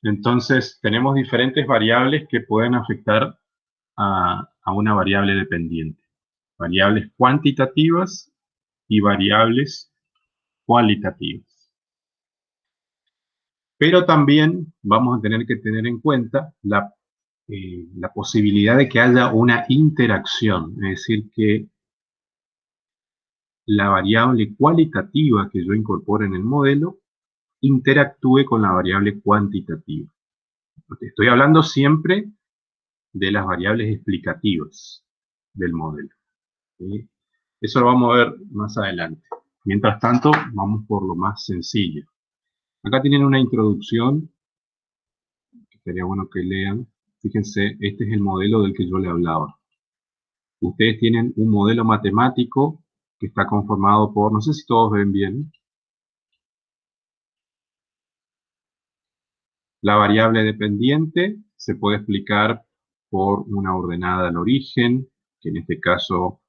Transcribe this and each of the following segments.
Entonces, tenemos diferentes variables que pueden afectar a una variable dependiente. Variables cuantitativas y variables cualitativas. Pero también vamos a tener que tener en cuenta la posibilidad de que haya una interacción, es decir, que la variable cualitativa que yo incorpore en el modelo interactúe con la variable cuantitativa. Estoy hablando siempre de las variables explicativas del modelo, ¿sí? Eso lo vamos a ver más adelante. Mientras tanto, vamos por lo más sencillo. Acá tienen una introducción que sería bueno que lean. Fíjense, este es el modelo del que yo le hablaba. Ustedes tienen un modelo matemático que está conformado por, no sé si todos ven bien, la variable dependiente se puede explicar por una ordenada al origen, que en este caso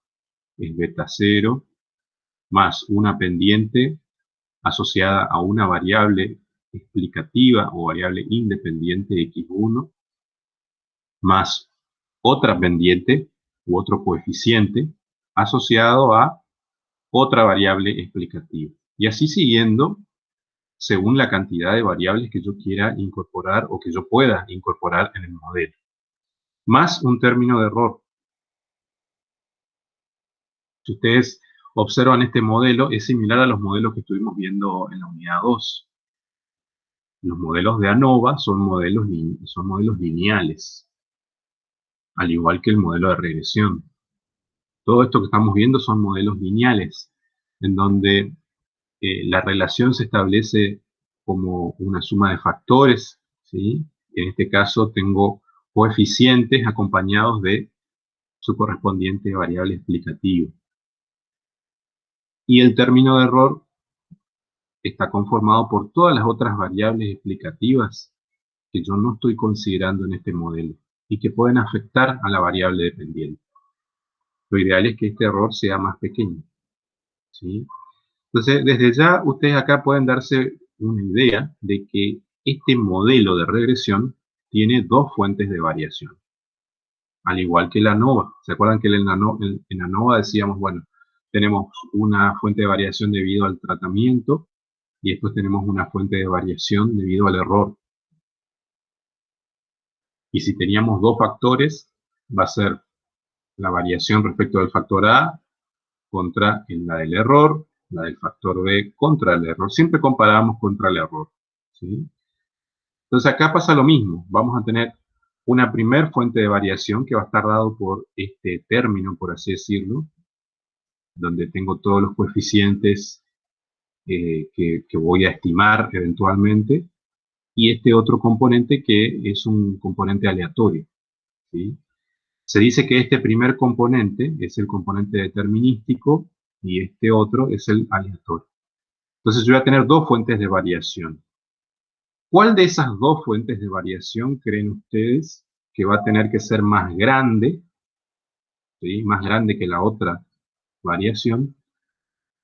es beta 0, más una pendiente asociada a una variable explicativa o variable independiente x1, más otra pendiente u otro coeficiente asociado a otra variable explicativa. Y así siguiendo, según la cantidad de variables que yo quiera incorporar o que yo pueda incorporar en el modelo. Más un término de error. Si ustedes observan este modelo, es similar a los modelos que estuvimos viendo en la unidad 2. Los modelos de ANOVA son modelos lineales, al igual que el modelo de regresión. Todo esto que estamos viendo son modelos lineales, en donde la relación se establece como una suma de factores, ¿sí? En este caso tengo coeficientes acompañados de su correspondiente variable explicativa. Y el término de error está conformado por todas las otras variables explicativas que yo no estoy considerando en este modelo y que pueden afectar a la variable dependiente. Lo ideal es que este error sea más pequeño, ¿sí? Entonces, desde ya ustedes acá pueden darse una idea de que este modelo de regresión tiene dos fuentes de variación, al igual que la ANOVA. ¿Se acuerdan que en ANOVA decíamos, bueno, tenemos una fuente de variación debido al tratamiento y después tenemos una fuente de variación debido al error? Y si teníamos dos factores, va a ser la variación respecto del factor A contra la del error, la del factor B contra el error. Siempre comparamos contra el error, ¿sí? Entonces acá pasa lo mismo. Vamos a tener una primer fuente de variación que va a estar dado por este término, por así decirlo, donde tengo todos los coeficientes que voy a estimar eventualmente, y este otro componente que es un componente aleatorio, ¿sí? Se dice que este primer componente es el componente determinístico y este otro es el aleatorio. Entonces yo voy a tener dos fuentes de variación. ¿Cuál de esas dos fuentes de variación creen ustedes que va a tener que ser más grande, ¿sí? Más grande que la otra variación,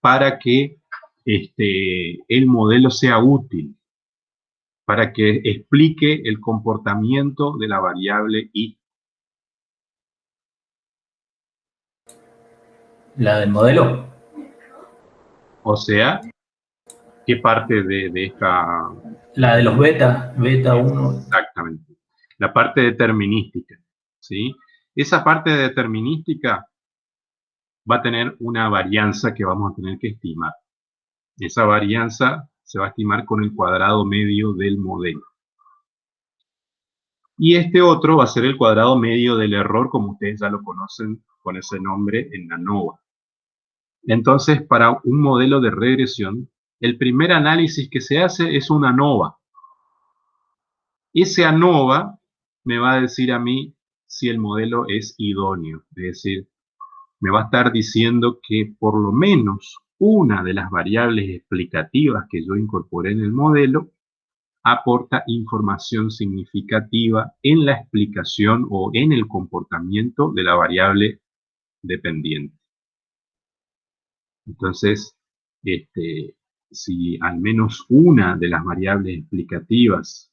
para que el modelo sea útil, para que explique el comportamiento de la variable y? ¿La del modelo? O sea, ¿qué parte de esta? La de los beta 1. Exactamente. La parte determinística, ¿sí? Esa parte determinística va a tener una varianza que vamos a tener que estimar. Esa varianza se va a estimar con el cuadrado medio del modelo. Y este otro va a ser el cuadrado medio del error, como ustedes ya lo conocen con ese nombre en ANOVA. Entonces, para un modelo de regresión, el primer análisis que se hace es una ANOVA. Ese ANOVA me va a decir a mí si el modelo es idóneo, es decir, me va a estar diciendo que por lo menos una de las variables explicativas que yo incorporé en el modelo aporta información significativa en la explicación o en el comportamiento de la variable dependiente. Entonces, si al menos una de las variables explicativas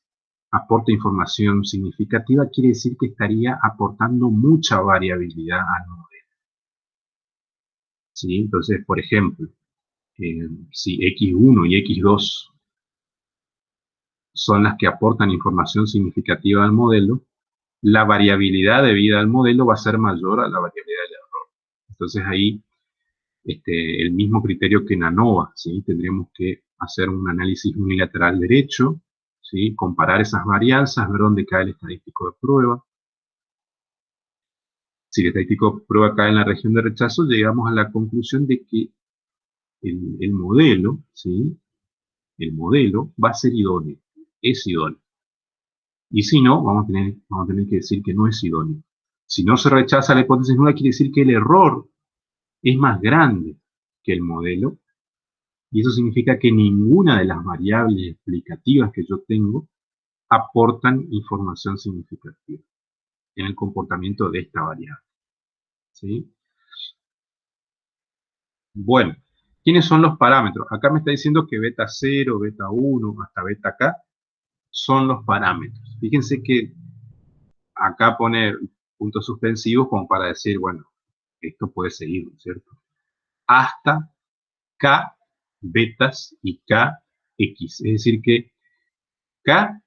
aporta información significativa, quiere decir que estaría aportando mucha variabilidad al modelo. ¿Sí? Entonces, por ejemplo, si X1 y X2 son las que aportan información significativa al modelo, la variabilidad debida al modelo va a ser mayor a la variabilidad del error. Entonces ahí, el mismo criterio que en ANOVA, ¿sí? Tendríamos que hacer un análisis unilateral derecho, ¿sí? Comparar esas varianzas, ver dónde cae el estadístico de prueba. Si el estadístico de prueba cae en la región de rechazo, llegamos a la conclusión de que el modelo, ¿sí? El modelo va a ser idóneo, es idóneo. Y si no, vamos a tener que decir que no es idóneo. Si no se rechaza la hipótesis nula, quiere decir que el error es más grande que el modelo, y eso significa que ninguna de las variables explicativas que yo tengo aportan información significativa en el comportamiento de esta variable. ¿Sí? Bueno, ¿quiénes son los parámetros? Acá me está diciendo que beta 0, beta 1, hasta beta k son los parámetros. Fíjense que acá pone puntos suspensivos como para decir, bueno, esto puede seguir, ¿no es cierto? Hasta k betas y k x. Es decir que k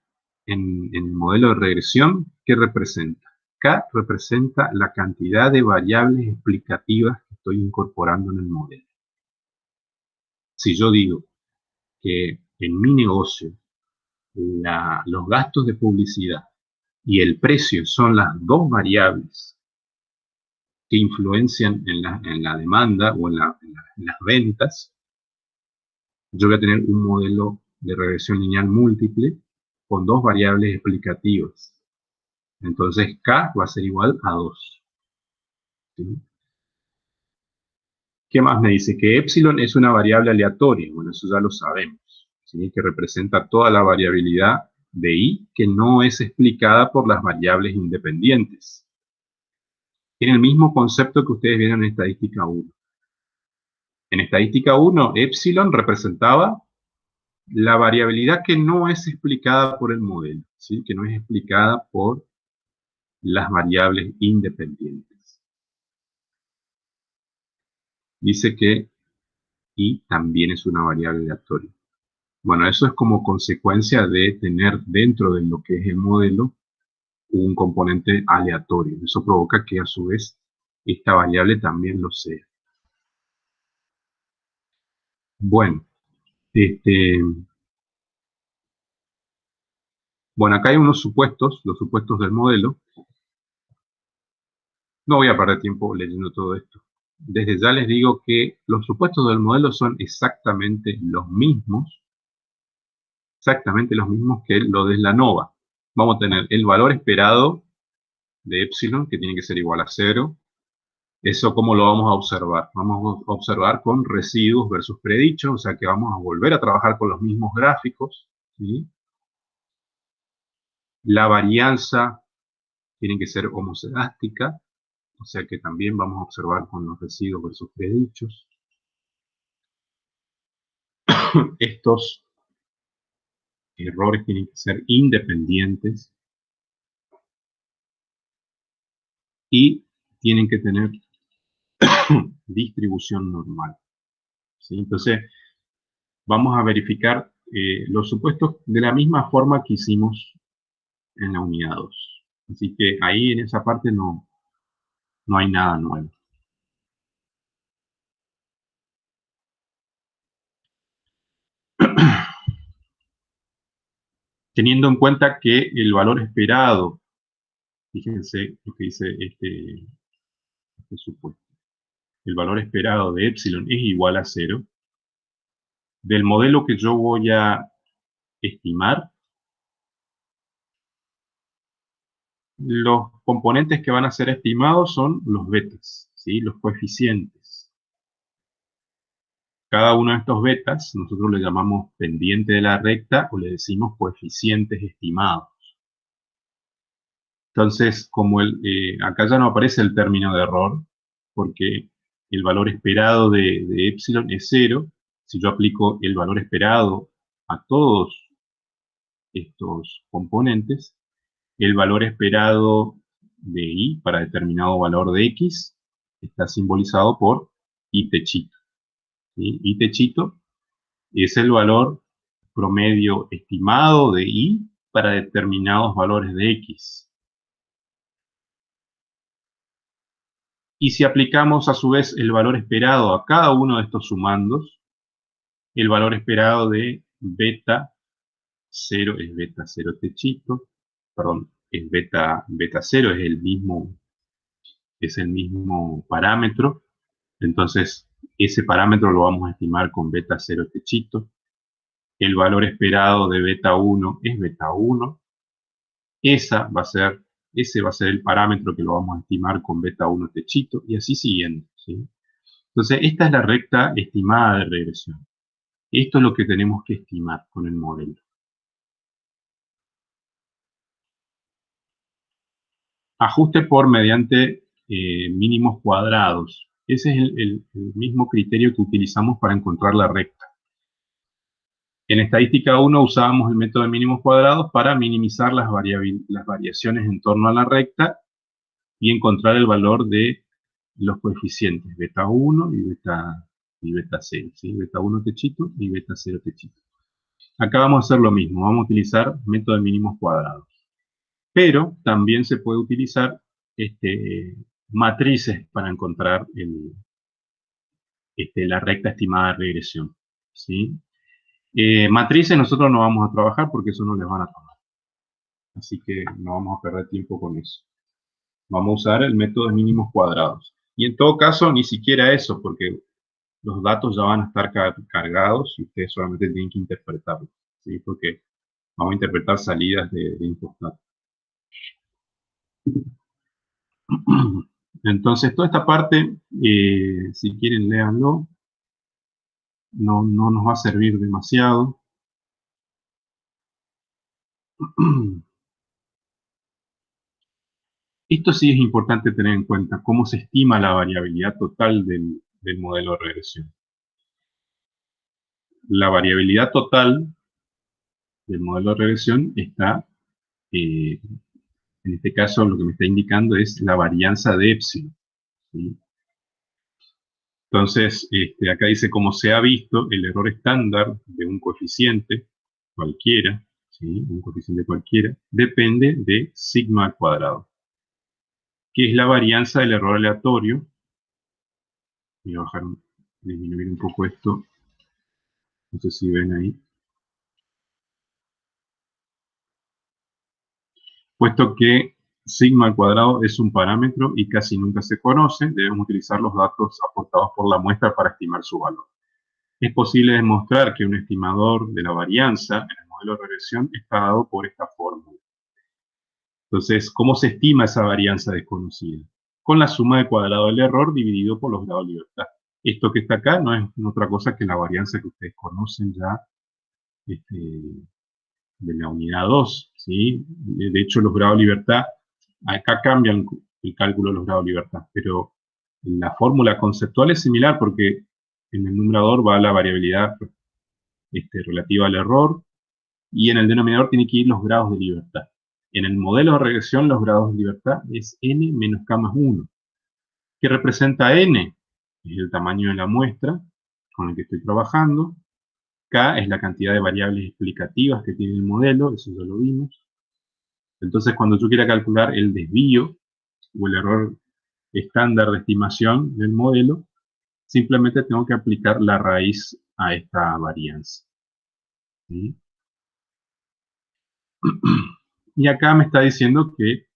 en el modelo de regresión, ¿qué representa? K representa la cantidad de variables explicativas que estoy incorporando en el modelo. Si yo digo que en mi negocio los gastos de publicidad y el precio son las dos variables que influencian en la demanda o en las ventas, yo voy a tener un modelo de regresión lineal múltiple con dos variables explicativas. Entonces K va a ser igual a 2. ¿Sí? ¿Qué más me dice? Que epsilon es una variable aleatoria. Bueno, eso ya lo sabemos. ¿Sí? Que representa toda la variabilidad de I que no es explicada por las variables independientes. Tiene el mismo concepto que ustedes vieron en estadística 1. En estadística 1, epsilon representaba la variabilidad que no es explicada por el modelo, ¿sí? Que no es explicada por las variables independientes. Dice que I también es una variable aleatoria. Bueno, eso es como consecuencia de tener dentro de lo que es el modelo un componente aleatorio. Eso provoca que a su vez esta variable también lo sea. Bueno, bueno, acá hay unos supuestos, los supuestos del modelo. No voy a perder tiempo leyendo todo esto. Desde ya les digo que los supuestos del modelo son exactamente los mismos que lo de la ANOVA. Vamos a tener el valor esperado de epsilon, que tiene que ser igual a 0. ¿Eso cómo lo vamos a observar? Vamos a observar con residuos versus predichos, o sea que vamos a volver a trabajar con los mismos gráficos, ¿sí? La varianza tiene que ser homocedástica, o sea que también vamos a observar con los residuos versus predichos. Estos errores tienen que ser independientes y tienen que tener distribución normal, ¿sí? Entonces, vamos a verificar los supuestos de la misma forma que hicimos en la unidad 2. Así que ahí en esa parte no hay nada nuevo. Teniendo en cuenta que el valor esperado, fíjense lo que dice este supuesto, el valor esperado de epsilon es igual a 0, del modelo que yo voy a estimar, los componentes que van a ser estimados son los betas, ¿sí? Los coeficientes. Cada uno de estos betas nosotros le llamamos pendiente de la recta o le decimos coeficientes estimados. Entonces, como acá ya no aparece el término de error, porque el valor esperado de epsilon es 0, si yo aplico el valor esperado a todos estos componentes, el valor esperado de y para determinado valor de x está simbolizado por y techito. ¿Sí? Y techito es el valor promedio estimado de y para determinados valores de x. Y si aplicamos a su vez el valor esperado a cada uno de estos sumandos, el valor esperado de beta 0 es beta 0 techito, perdón, es beta 0 es el mismo parámetro, entonces ese parámetro lo vamos a estimar con beta 0 techito. El valor esperado de beta 1 es beta 1. Ese va a ser el parámetro que lo vamos a estimar con beta 1 techito, y así siguiendo, ¿sí? Entonces, esta es la recta estimada de regresión. Esto es lo que tenemos que estimar con el modelo. Ajuste por mediante mínimos cuadrados. Ese es el mismo criterio que utilizamos para encontrar la recta. En estadística 1 usábamos el método de mínimos cuadrados para minimizar las variaciones en torno a la recta y encontrar el valor de los coeficientes beta 1 y beta 0, ¿sí? Beta 1 techito y beta 0 techito. Acá vamos a hacer lo mismo, vamos a utilizar método de mínimos cuadrados. Pero también se puede utilizar matrices para encontrar la recta estimada de regresión, ¿sí? Matrices nosotros no vamos a trabajar porque eso no les van a tomar. Así que no vamos a perder tiempo con eso. Vamos a usar el método de mínimos cuadrados. Y en todo caso, ni siquiera eso, porque los datos ya van a estar cargados y ustedes solamente tienen que interpretarlos, ¿sí? Porque vamos a interpretar salidas de InfoStat. Entonces, toda esta parte, si quieren, léanlo. No nos va a servir demasiado. Esto sí es importante tener en cuenta, cómo se estima la variabilidad total del modelo de regresión. La variabilidad total del modelo de regresión está, en este caso lo que me está indicando es la varianza de epsilon, ¿sí? Entonces, acá dice, como se ha visto, el error estándar de un coeficiente cualquiera, ¿sí? Un coeficiente cualquiera, depende de sigma al cuadrado, que es la varianza del error aleatorio. Voy a disminuir un poco esto, no sé si ven ahí. Puesto que sigma al cuadrado es un parámetro y casi nunca se conoce, debemos utilizar los datos aportados por la muestra para estimar su valor. Es posible demostrar que un estimador de la varianza en el modelo de regresión está dado por esta fórmula. Entonces, ¿cómo se estima esa varianza desconocida? Con la suma de cuadrado del error dividido por los grados de libertad. Esto que está acá no es otra cosa que la varianza que ustedes conocen ya de la unidad 2, ¿sí? De hecho, los grados de libertad, acá cambian el cálculo de los grados de libertad, pero la fórmula conceptual es similar porque en el numerador va la variabilidad relativa al error y en el denominador tiene que ir los grados de libertad. En el modelo de regresión, los grados de libertad es n menos k más 1. ¿Qué representa n? Es el tamaño de la muestra con el que estoy trabajando. K es la cantidad de variables explicativas que tiene el modelo, eso ya lo vimos. Entonces, cuando yo quiera calcular el desvío o el error estándar de estimación del modelo, simplemente tengo que aplicar la raíz a esta varianza, ¿sí? Y acá me está diciendo que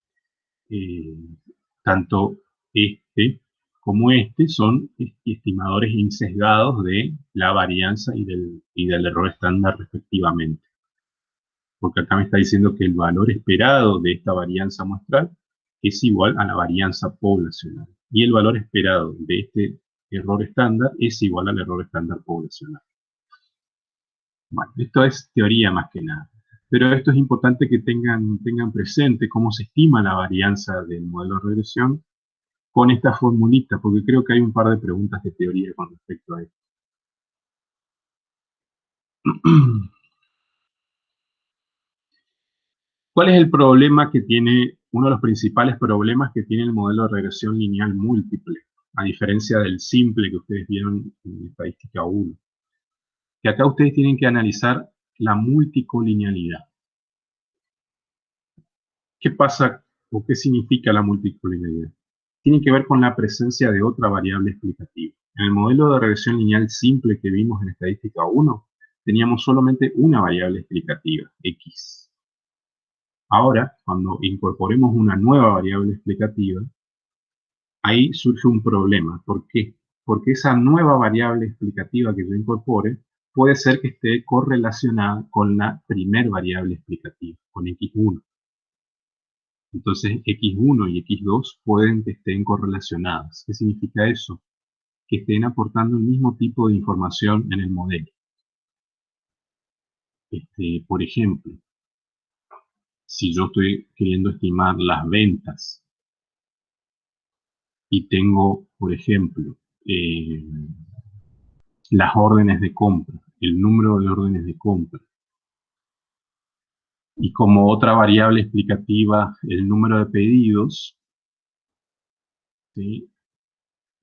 tanto este como este son estimadores insesgados de la varianza y del error estándar respectivamente. Porque acá me está diciendo que el valor esperado de esta varianza muestral es igual a la varianza poblacional. Y el valor esperado de este error estándar es igual al error estándar poblacional. Bueno, esto es teoría más que nada. Pero esto es importante que tengan presente cómo se estima la varianza del modelo de regresión con esta formulita, porque creo que hay un par de preguntas de teoría con respecto a esto. ¿Cuál es el problema que tiene, uno de los principales problemas que tiene el modelo de regresión lineal múltiple, a diferencia del simple que ustedes vieron en estadística 1? Que acá ustedes tienen que analizar la multicolinealidad. ¿Qué pasa o qué significa la multicolinealidad? Tiene que ver con la presencia de otra variable explicativa. En el modelo de regresión lineal simple que vimos en estadística 1, teníamos solamente una variable explicativa, x. Ahora, cuando incorporemos una nueva variable explicativa, ahí surge un problema. ¿Por qué? Porque esa nueva variable explicativa que yo incorpore puede ser que esté correlacionada con la primer variable explicativa, con x1. Entonces, x1 y x2 pueden que estén correlacionadas. ¿Qué significa eso? Que estén aportando el mismo tipo de información en el modelo. Por ejemplo, si yo estoy queriendo estimar las ventas y tengo, por ejemplo, las órdenes de compra, el número de órdenes de compra, y como otra variable explicativa el número de pedidos, ¿sí?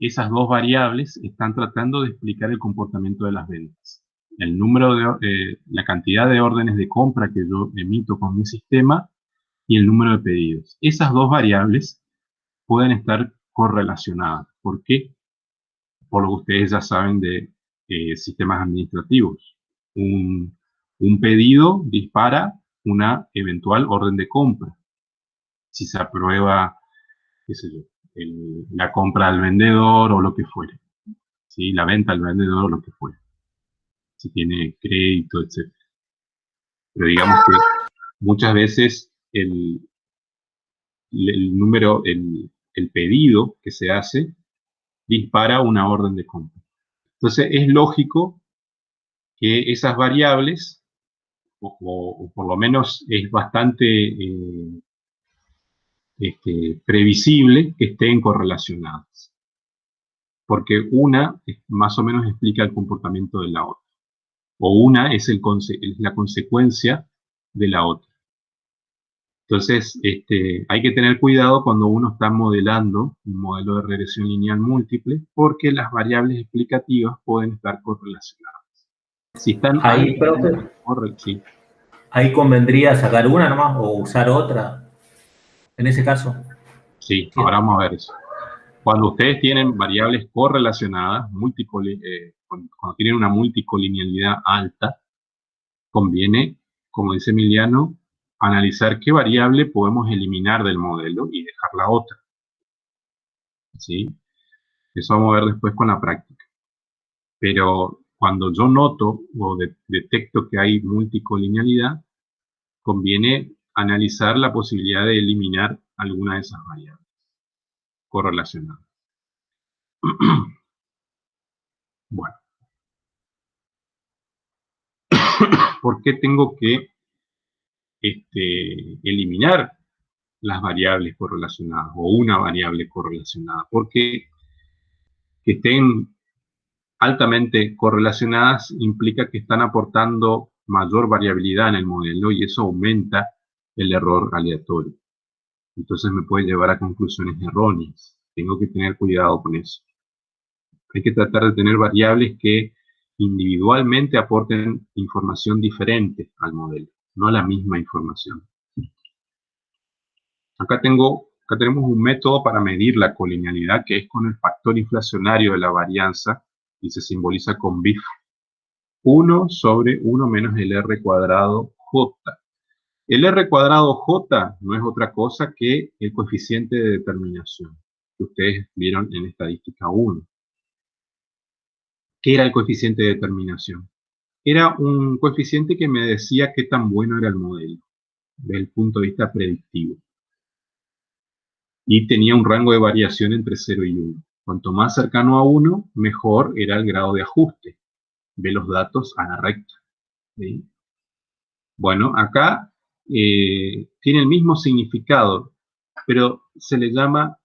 Esas dos variables están tratando de explicar el comportamiento de las ventas. El número la cantidad de órdenes de compra que yo emito con mi sistema y el número de pedidos. Esas dos variables pueden estar correlacionadas. ¿Por qué? Por lo que ustedes ya saben de sistemas administrativos. Un pedido dispara una eventual orden de compra. Si se aprueba, qué sé yo, la compra al vendedor o lo que fuere. ¿Sí? La venta al vendedor o lo que fuere. Si tiene crédito, etc. Pero digamos que muchas veces el pedido que se hace dispara una orden de compra. Entonces es lógico que esas variables, o por lo menos es bastante previsible que estén correlacionadas. Porque una más o menos explica el comportamiento de la otra. O una es la consecuencia de la otra. Entonces, hay que tener cuidado cuando uno está modelando un modelo de regresión lineal múltiple, porque las variables explicativas pueden estar correlacionadas. Si están Ahí, profe, sí, ahí convendría sacar una nomás o usar otra, en ese caso. sí, Sí. ahora vamos a ver eso. Cuando ustedes tienen variables correlacionadas, cuando tienen una multicolinealidad alta, conviene, como dice Emiliano, analizar qué variable podemos eliminar del modelo y dejar la otra. ¿Sí? Eso vamos a ver después con la práctica. Pero cuando yo noto o detecto que hay multicolinealidad, conviene analizar la posibilidad de eliminar alguna de esas variables correlacionadas. Bueno, ¿por qué tengo que eliminar las variables correlacionadas o una variable correlacionada? Porque que estén altamente correlacionadas implica que están aportando mayor variabilidad en el modelo y eso aumenta el error aleatorio. Entonces me puede llevar a conclusiones erróneas. Tengo que tener cuidado con eso. Hay que tratar de tener variables que individualmente aporten información diferente al modelo, no la misma información. Acá tenemos un método para medir la colinealidad que es con el factor inflacionario de la varianza y se simboliza con BIF. 1 sobre 1 menos el R cuadrado J. El R cuadrado J no es otra cosa que el coeficiente de determinación que ustedes vieron en estadística 1. ¿Qué era el coeficiente de determinación? Era un coeficiente que me decía qué tan bueno era el modelo desde el punto de vista predictivo. Y tenía un rango de variación entre 0 y 1. Cuanto más cercano a 1, mejor era el grado de ajuste de los datos a la recta. ¿Sí? Bueno, acá tiene el mismo significado, pero se le llama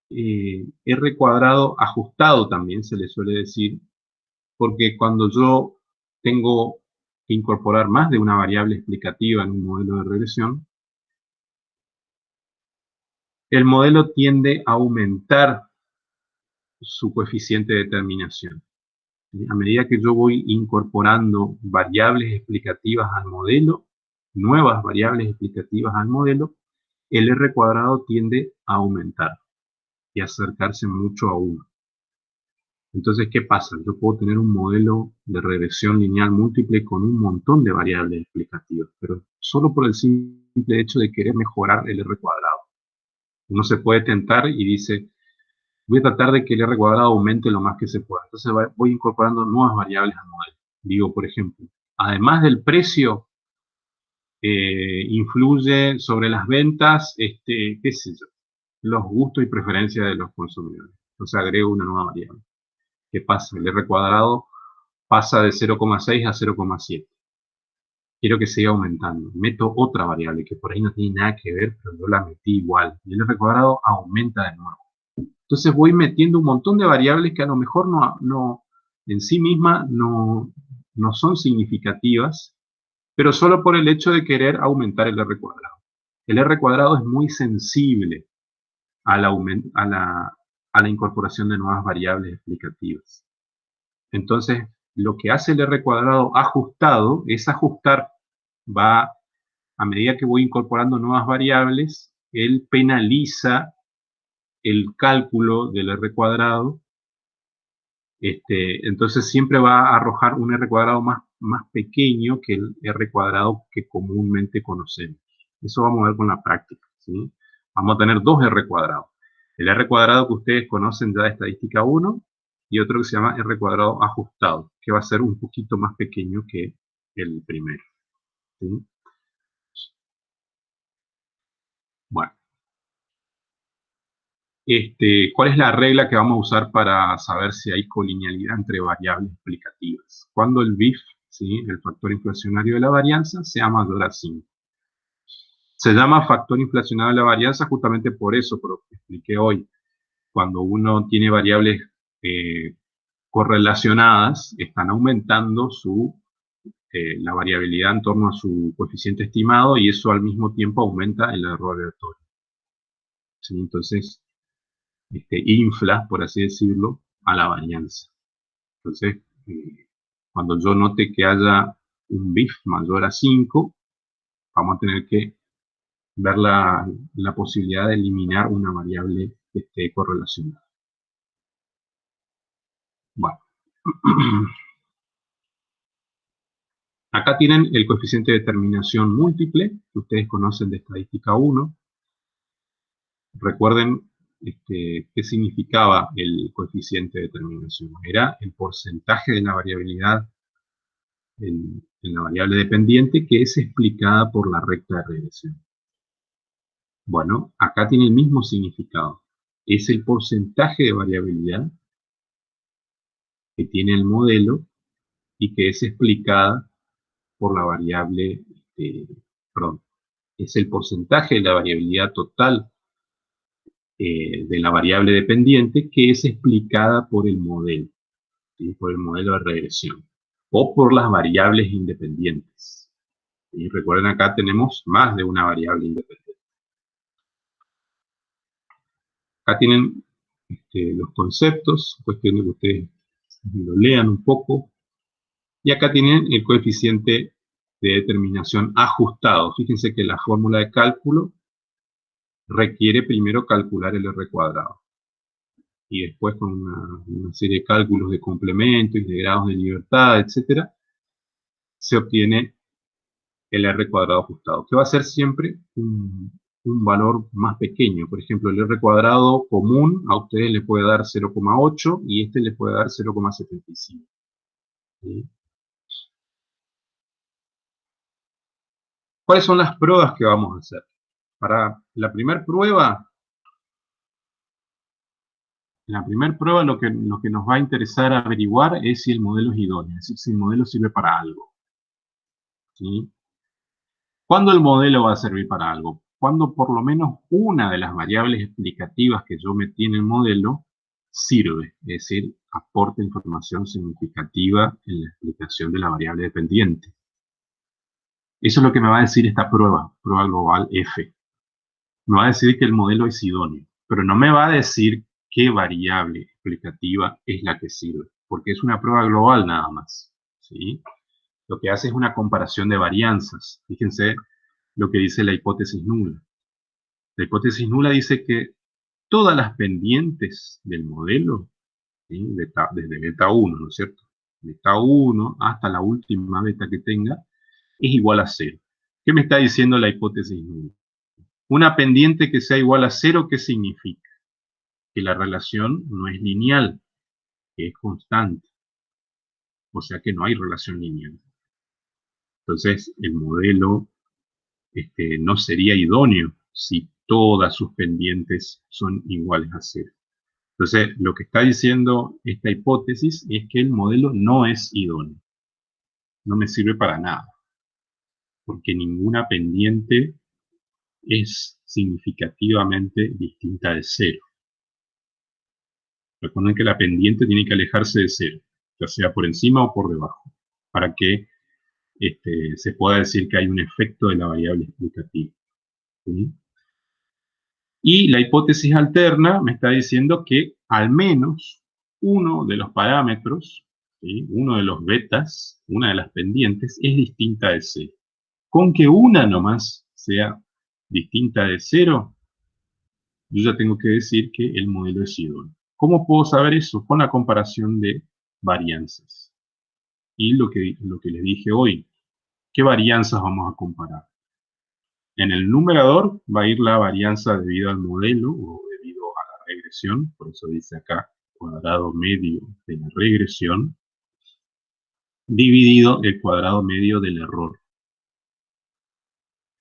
R cuadrado ajustado también, se le suele decir, porque cuando yo tengo que incorporar más de una variable explicativa en un modelo de regresión, el modelo tiende a aumentar su coeficiente de determinación. A medida que yo voy incorporando variables explicativas al modelo, nuevas variables explicativas al modelo, el R cuadrado tiende a aumentar y acercarse mucho a 1. Entonces, ¿qué pasa? Yo puedo tener un modelo de regresión lineal múltiple con un montón de variables explicativas, pero solo por el simple hecho de querer mejorar el R cuadrado. Uno se puede tentar y dice, voy a tratar de que el R cuadrado aumente lo más que se pueda. Entonces voy incorporando nuevas variables al modelo. Digo, por ejemplo, además del precio, influye sobre las ventas, qué sé yo, los gustos y preferencias de los consumidores. Entonces agrego una nueva variable. ¿Qué pasa? El R cuadrado pasa de 0,6 a 0,7. Quiero que siga aumentando. Meto otra variable que por ahí no tiene nada que ver, pero yo la metí igual. Y el R cuadrado aumenta de nuevo. Entonces voy metiendo un montón de variables que a lo mejor en sí mismas no son significativas, pero solo por el hecho de querer aumentar el R cuadrado. El R cuadrado es muy sensible a la incorporación de nuevas variables explicativas. Entonces, lo que hace el R cuadrado ajustado es ajustar, a medida que voy incorporando nuevas variables, él penaliza el cálculo del R cuadrado, entonces siempre va a arrojar un R cuadrado más pequeño que el R cuadrado que comúnmente conocemos. Eso vamos a ver con la práctica, ¿sí? Vamos a tener dos R cuadrados. El R cuadrado que ustedes conocen ya de estadística 1 y otro que se llama R cuadrado ajustado, que va a ser un poquito más pequeño que el primero, ¿sí? Bueno. ¿Cuál es la regla que vamos a usar para saber si hay colinealidad entre variables explicativas? Cuando el BIF, ¿sí?, el factor inflacionario de la varianza, sea mayor a 5. Se llama factor inflacionario de la varianza justamente por eso, por lo que expliqué hoy. Cuando uno tiene variables correlacionadas, están aumentando la variabilidad en torno a su coeficiente estimado y eso al mismo tiempo aumenta el error aleatorio. ¿Sí? Entonces, infla, por así decirlo, a la varianza. Entonces, cuando yo note que haya un BIF mayor a 5, vamos a tener que ver la posibilidad de eliminar una variable que esté correlacionada. Bueno. Acá tienen el coeficiente de determinación múltiple, que ustedes conocen de estadística 1. Recuerden qué significaba el coeficiente de determinación. Era el porcentaje de la variabilidad en la variable dependiente que es explicada por la recta de regresión. Bueno, acá tiene el mismo significado. Es el porcentaje de variabilidad que tiene el modelo y que es explicada por la variable, es el porcentaje de la variabilidad total de la variable dependiente que es explicada por el modelo, ¿sí?, por el modelo de regresión, o por las variables independientes. Y recuerden, acá tenemos más de una variable independiente. Acá tienen los conceptos, cuestión de que ustedes lo lean un poco. Y acá tienen el coeficiente de determinación ajustado. Fíjense que la fórmula de cálculo requiere primero calcular el R cuadrado. Y después con una serie de cálculos de complemento y de grados de libertad, etc., se obtiene el R cuadrado ajustado, que va a ser siempre un valor más pequeño. Por ejemplo, el R cuadrado común a ustedes les puede dar 0,8 y este les puede dar 0,75. ¿Sí? ¿Cuáles son las pruebas que vamos a hacer? Para la primera prueba, lo que nos va a interesar averiguar es si el modelo es idóneo, es decir, si el modelo sirve para algo. ¿Sí? ¿Cuándo el modelo va a servir para algo? Cuando por lo menos una de las variables explicativas que yo metí en el modelo sirve, es decir, aporta información significativa en la explicación de la variable dependiente. Eso es lo que me va a decir esta prueba global F. Me va a decir que el modelo es idóneo, pero no me va a decir qué variable explicativa es la que sirve, porque es una prueba global nada más, ¿sí? Lo que hace es una comparación de varianzas. Fíjense lo que dice la hipótesis nula. La hipótesis nula dice que todas las pendientes del modelo, ¿sí? Desde beta 1, ¿no es cierto? Beta 1 hasta la última beta que tenga, es igual a 0. ¿Qué me está diciendo la hipótesis nula? Una pendiente que sea igual a 0, ¿qué significa? Que la relación no es lineal, que es constante. O sea que no hay relación lineal. Entonces, el modelo no sería idóneo si todas sus pendientes son iguales a 0. Entonces, lo que está diciendo esta hipótesis es que el modelo no es idóneo. No me sirve para nada, porque ninguna pendiente es significativamente distinta de 0. Recuerden que la pendiente tiene que alejarse de 0, ya sea por encima o por debajo, para que se pueda decir que hay un efecto de la variable explicativa, ¿sí? Y la hipótesis alterna me está diciendo que al menos uno de los parámetros, ¿sí? Uno de los betas, una de las pendientes, es distinta de 0. Con que una nomás sea distinta de 0, yo ya tengo que decir que el modelo es idóneo. ¿Cómo puedo saber eso? Con la comparación de varianzas. Y lo que les dije hoy, ¿qué varianzas vamos a comparar? En el numerador va a ir la varianza debido al modelo o debido a la regresión, por eso dice acá cuadrado medio de la regresión, dividido el cuadrado medio del error.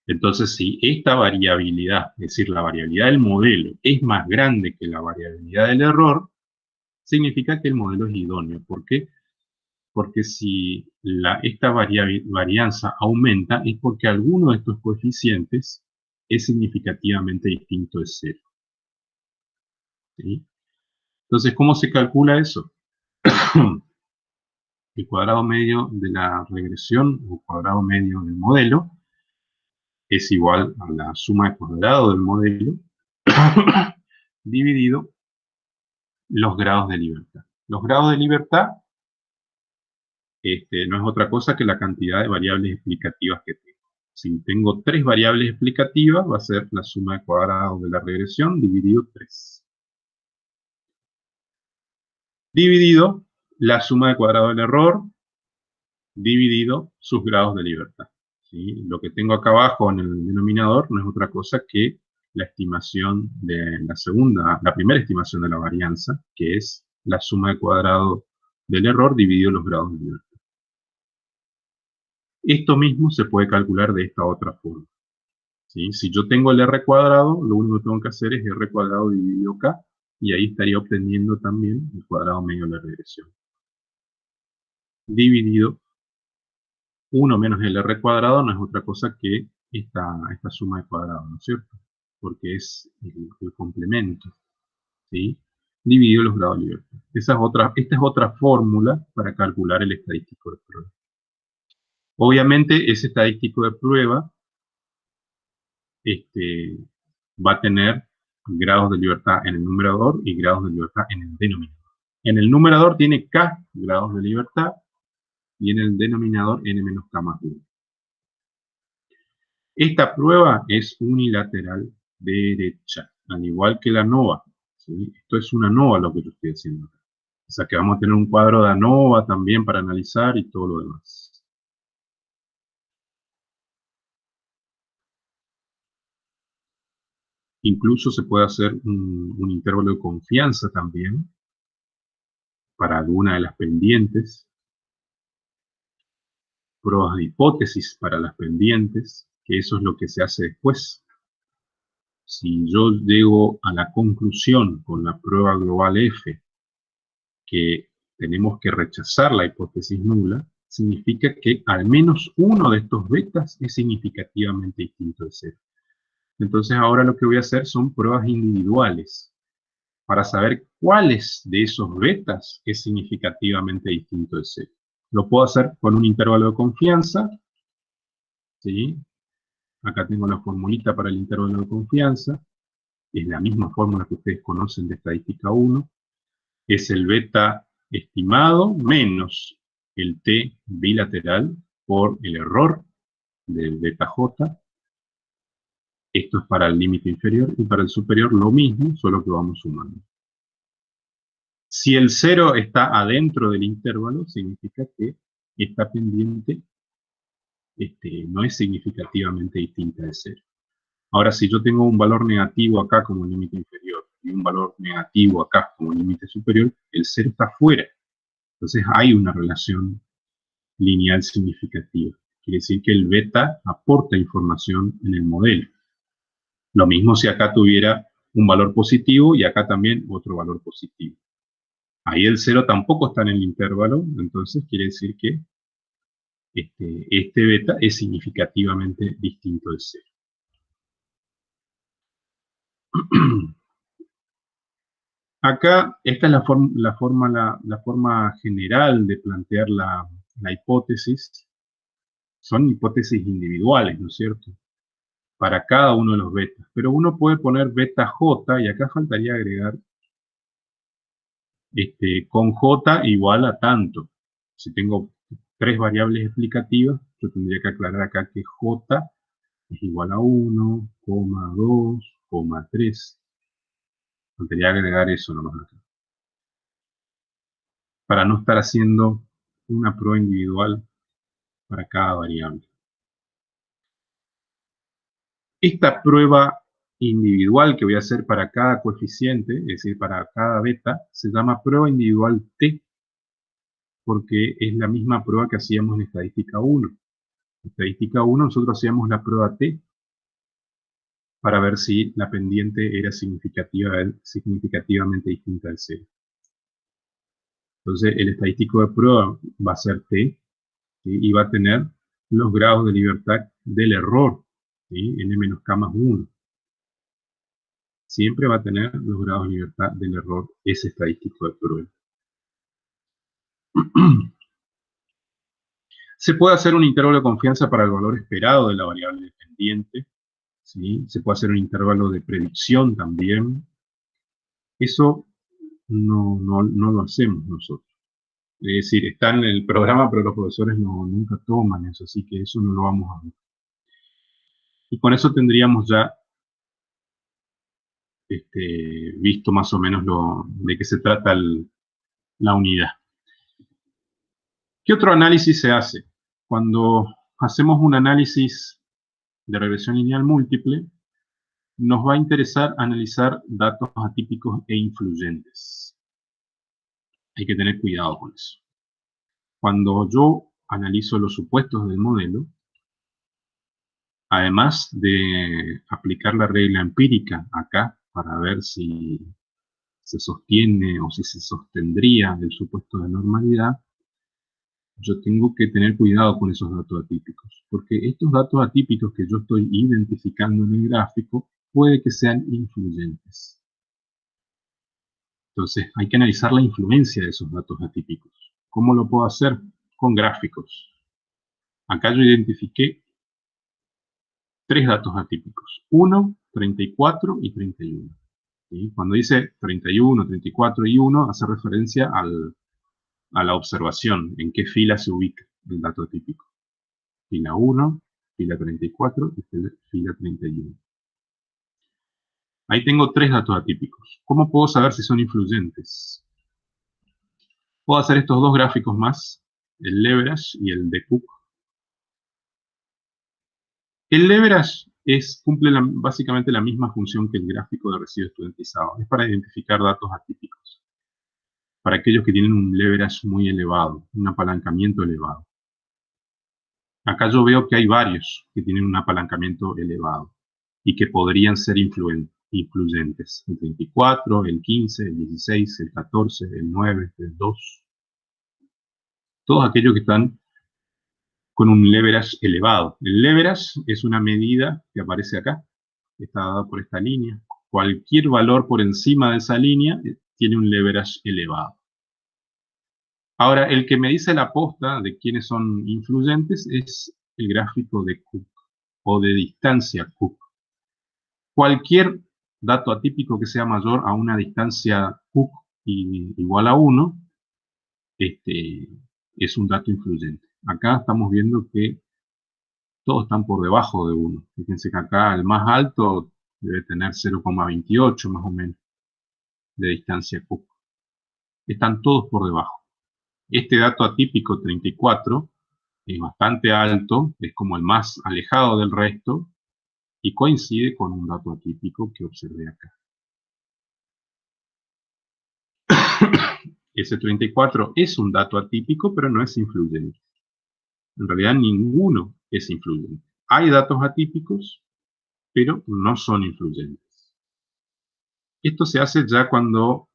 Entonces, si esta variabilidad, es decir, la variabilidad del modelo, es más grande que la variabilidad del error, significa que el modelo es idóneo. ¿Por qué? Porque si esta varianza aumenta, es porque alguno de estos coeficientes es significativamente distinto de 0. ¿Sí? Entonces, ¿cómo se calcula eso? El cuadrado medio de la regresión o cuadrado medio del modelo es igual a la suma de cuadrado del modelo dividido los grados de libertad. Los grados de libertad no es otra cosa que la cantidad de variables explicativas que tengo. Si tengo 3 variables explicativas, va a ser la suma de cuadrados de la regresión dividido 3. Dividido la suma de cuadrado del error dividido sus grados de libertad. ¿Sí? Lo que tengo acá abajo en el denominador no es otra cosa que la estimación de la primera estimación de la varianza, que es la suma de cuadrado del error dividido los grados de libertad. Esto mismo se puede calcular de esta otra forma. ¿Sí? Si yo tengo el r cuadrado, lo único que tengo que hacer es r cuadrado dividido k, y ahí estaría obteniendo también el cuadrado medio de la regresión. Dividido 1 menos el r cuadrado no es otra cosa que esta suma de cuadrados, ¿no es cierto? Porque es el complemento, ¿sí? Dividido los grados de libertad. Esta es otra fórmula para calcular el estadístico de prueba. Obviamente, ese estadístico de prueba va a tener grados de libertad en el numerador y grados de libertad en el denominador. En el numerador tiene k grados de libertad y en el denominador n menos k más 1. Esta prueba es unilateral derecha, al igual que la ANOVA, ¿sí? Esto es una ANOVA lo que yo estoy haciendo acá. O sea que vamos a tener un cuadro de ANOVA también para analizar y todo lo demás. Incluso se puede hacer un intervalo de confianza también para alguna de las pendientes. Pruebas de hipótesis para las pendientes, que eso es lo que se hace después. Si yo llego a la conclusión con la prueba global F que tenemos que rechazar la hipótesis nula, significa que al menos uno de estos betas es significativamente distinto de 0. Entonces ahora lo que voy a hacer son pruebas individuales para saber cuáles de esos betas es significativamente distinto de 0. Lo puedo hacer con un intervalo de confianza, ¿sí? Acá tengo la formulita para el intervalo de confianza. Es la misma fórmula que ustedes conocen de estadística 1. Es el beta estimado menos el t bilateral por el error del beta j. Esto es para el límite inferior, y para el superior lo mismo, solo que vamos sumando. Si el 0 está adentro del intervalo, significa que esta pendiente no es significativamente distinta de 0. Ahora, si yo tengo un valor negativo acá como límite inferior y un valor negativo acá como límite superior, el 0 está fuera. Entonces hay una relación lineal significativa. Quiere decir que el beta aporta información en el modelo. Lo mismo si acá tuviera un valor positivo y acá también otro valor positivo. Ahí el 0 tampoco está en el intervalo, entonces quiere decir que este beta es significativamente distinto de 0. Acá, esta es la forma general de plantear la hipótesis. Son hipótesis individuales, ¿no es cierto? Para cada uno de los betas. Pero uno puede poner beta j, y acá faltaría agregar con j igual a tanto. Si tengo 3 variables explicativas, yo tendría que aclarar acá que j es igual a 1, 2, 3. Faltaría agregar eso nomás acá, para no estar haciendo una prueba individual para cada variable. Esta prueba individual que voy a hacer para cada coeficiente, es decir, para cada beta, se llama prueba individual T, porque es la misma prueba que hacíamos en estadística 1. En estadística 1 nosotros hacíamos la prueba T para ver si la pendiente era significativamente distinta del 0. Entonces el estadístico de prueba va a ser T, ¿sí? Y va a tener los grados de libertad del error, ¿sí? N-K más 1. Siempre va a tener los grados de libertad del error ese estadístico de prueba. Se puede hacer un intervalo de confianza para el valor esperado de la variable dependiente, ¿sí? Se puede hacer un intervalo de predicción también. Eso no lo hacemos nosotros. Es decir, está en el programa, pero los profesores nunca toman eso, así que eso no lo vamos a ver. Y con eso tendríamos ya visto más o menos de qué se trata la unidad. ¿Qué otro análisis se hace? Cuando hacemos un análisis de regresión lineal múltiple, nos va a interesar analizar datos atípicos e influyentes. Hay que tener cuidado con eso. Cuando yo analizo los supuestos del modelo, además de aplicar la regla empírica acá para ver si se sostiene o si se sostendría el supuesto de normalidad, yo tengo que tener cuidado con esos datos atípicos, porque estos datos atípicos que yo estoy identificando en el gráfico puede que sean influyentes. Entonces hay que analizar la influencia de esos datos atípicos. ¿Cómo lo puedo hacer? Con gráficos. Acá yo identifiqué 3 datos atípicos: 1, 34 y 31. ¿Sí? Cuando dice 31, 34 y 1, hace referencia a la observación, en qué fila se ubica el dato atípico. Fila 1, fila 34 y fila 31. Ahí tengo 3 datos atípicos. ¿Cómo puedo saber si son influyentes? Puedo hacer estos 2 gráficos más, el leverage y el de Cook. El leverage cumple básicamente la misma función que el gráfico de residuo estudiantizado. Es para identificar datos atípicos, para aquellos que tienen un leverage muy elevado, un apalancamiento elevado. Acá yo veo que hay varios que tienen un apalancamiento elevado y que podrían ser influyentes. El 34, el 15, el 16, el 14, el 9, el 2. Todos aquellos que están con un leverage elevado. El leverage es una medida que aparece acá, que está dada por esta línea. Cualquier valor por encima de esa línea tiene un leverage elevado. Ahora, el que me dice la posta de quiénes son influyentes es el gráfico de Cook. o de distancia Cook. Cualquier dato atípico que sea mayor a una distancia Cook igual a 1, es un dato influyente. Acá estamos viendo que todos están por debajo de 1. Fíjense que acá el más alto debe tener 0,28 más o menos de distancia Cook. Están todos por debajo. Este dato atípico 34 es bastante alto, es como el más alejado del resto y coincide con un dato atípico que observé acá. Ese 34 es un dato atípico, pero no es influyente. En realidad ninguno es influyente. Hay datos atípicos, pero no son influyentes. Esto se hace ya cuando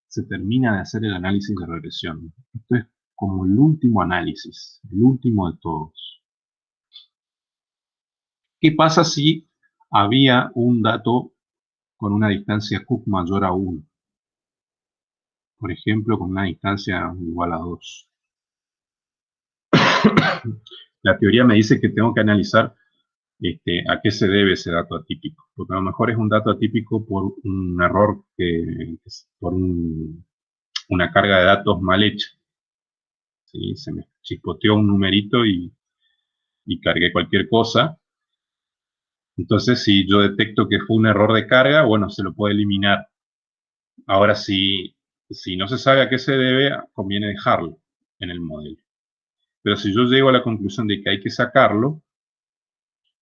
se termina de hacer el análisis de regresión. Esto es como el último análisis, el último de todos. ¿Qué pasa si había un dato con una distancia Cook mayor a 1? Por ejemplo, con una distancia igual a 2. La teoría me dice que tengo que analizar a qué se debe ese dato atípico. Porque a lo mejor es un dato atípico por un error, por una carga de datos mal hecha. ¿Sí? Se me chispoteó un numerito y cargué cualquier cosa. Entonces, si yo detecto que fue un error de carga, bueno, se lo puede eliminar. Ahora, si no se sabe a qué se debe, conviene dejarlo en el modelo. Pero si yo llego a la conclusión de que hay que sacarlo,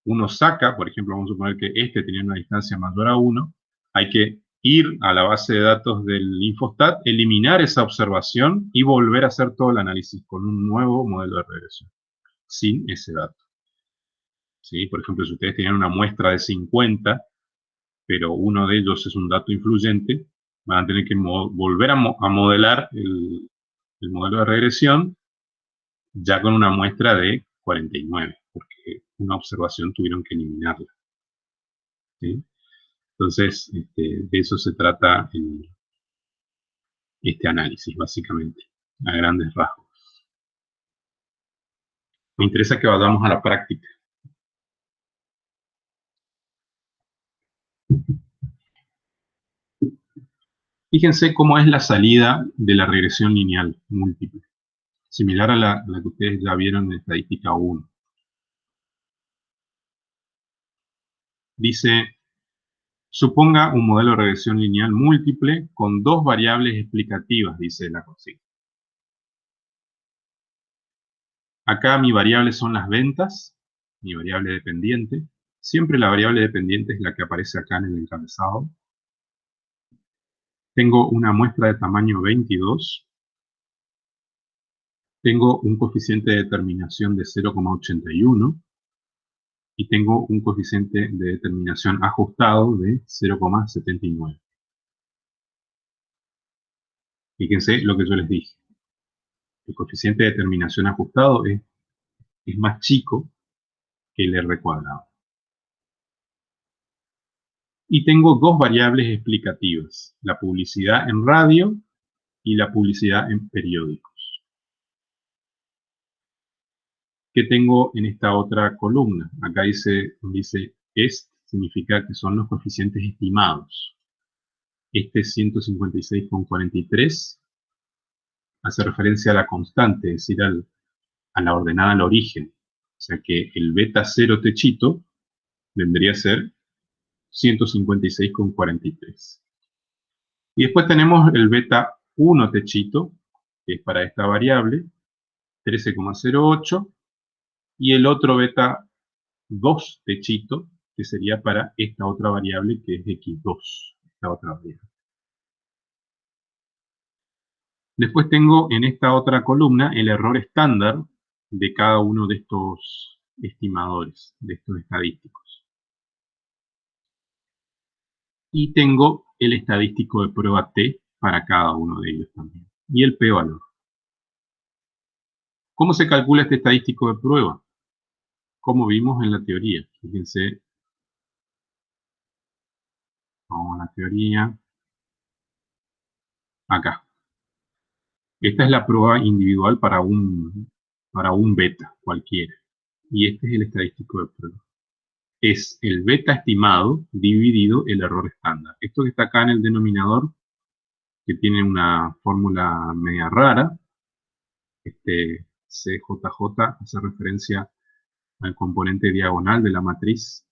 uno saca, por ejemplo, vamos a suponer que este tenía una distancia mayor a 1, hay que ir a la base de datos del Infostat, eliminar esa observación y volver a hacer todo el análisis con un nuevo modelo de regresión, sin ese dato. ¿Sí? Por ejemplo, si ustedes tenían una muestra de 50, pero uno de ellos es un dato influyente, van a tener que volver a modelar el modelo de regresión ya con una muestra de 49, porque una observación tuvieron que eliminarla. ¿Sí? Entonces, de eso se trata este análisis, básicamente, a grandes rasgos. Me interesa que vayamos a la práctica. Fíjense cómo es la salida de la regresión lineal múltiple, similar a la que ustedes ya vieron en estadística 1. Dice, suponga un modelo de regresión lineal múltiple con dos variables explicativas, dice la consigna. Acá mi variable son las ventas, mi variable dependiente. Siempre la variable dependiente es la que aparece acá en el encabezado. Tengo una muestra de tamaño 22. Tengo un coeficiente de determinación de 0,81. Y tengo un coeficiente de determinación ajustado de 0,79. Fíjense lo que yo les dije. El coeficiente de determinación ajustado es más chico que el R cuadrado. Y tengo dos variables explicativas, la publicidad en radio y la publicidad en periódicos. ¿Qué tengo en esta otra columna? Acá dice est, significa que son los coeficientes estimados. Este 156,43 hace referencia a la constante, es decir, a la ordenada al origen. O sea que el beta 0 techito vendría a ser 156,43. Y después tenemos el beta 1 techito, que es para esta variable, 13,08, y el otro beta 2 techito, que sería para esta otra variable, que es x2, esta otra variable. Después tengo en esta otra columna el error estándar de cada uno de estos estimadores, de estos estadísticos. Y tengo el estadístico de prueba T para cada uno de ellos también. Y el p-valor. ¿Cómo se calcula este estadístico de prueba? Como vimos en la teoría. Fíjense, vamos a la teoría. Acá. Esta es la prueba individual para un beta cualquiera. y este es el estadístico de prueba. Es el beta estimado dividido el error estándar. Esto que está acá en el denominador, que tiene una fórmula media rara, CJJ hace referencia al componente diagonal de la matriz,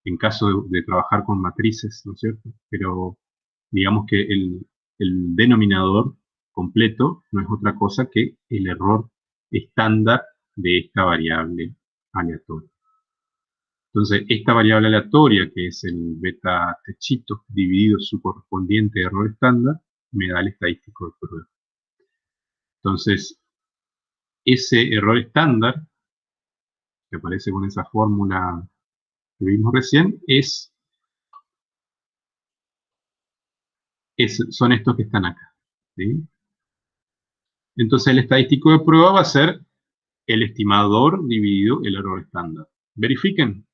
en caso de trabajar con matrices, ¿no es cierto? Pero digamos que el denominador completo no es otra cosa que el error estándar de esta variable aleatoria. Entonces, esta variable aleatoria, que es el beta techito dividido su correspondiente error estándar, me da el estadístico de prueba. Entonces, ese error estándar, que aparece con esa fórmula que vimos recién, son estos que están acá, ¿sí? Entonces, el estadístico de prueba va a ser el estimador dividido el error estándar. Verifiquen.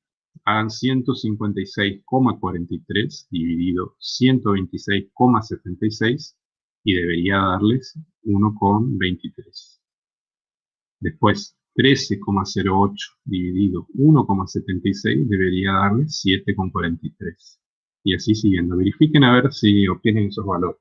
Hagan 156,43 dividido 126,76 y debería darles 1,23. Después, 13,08 dividido 1,76 debería darles 7,43. Y así siguiendo. Verifiquen a ver si obtienen esos valores.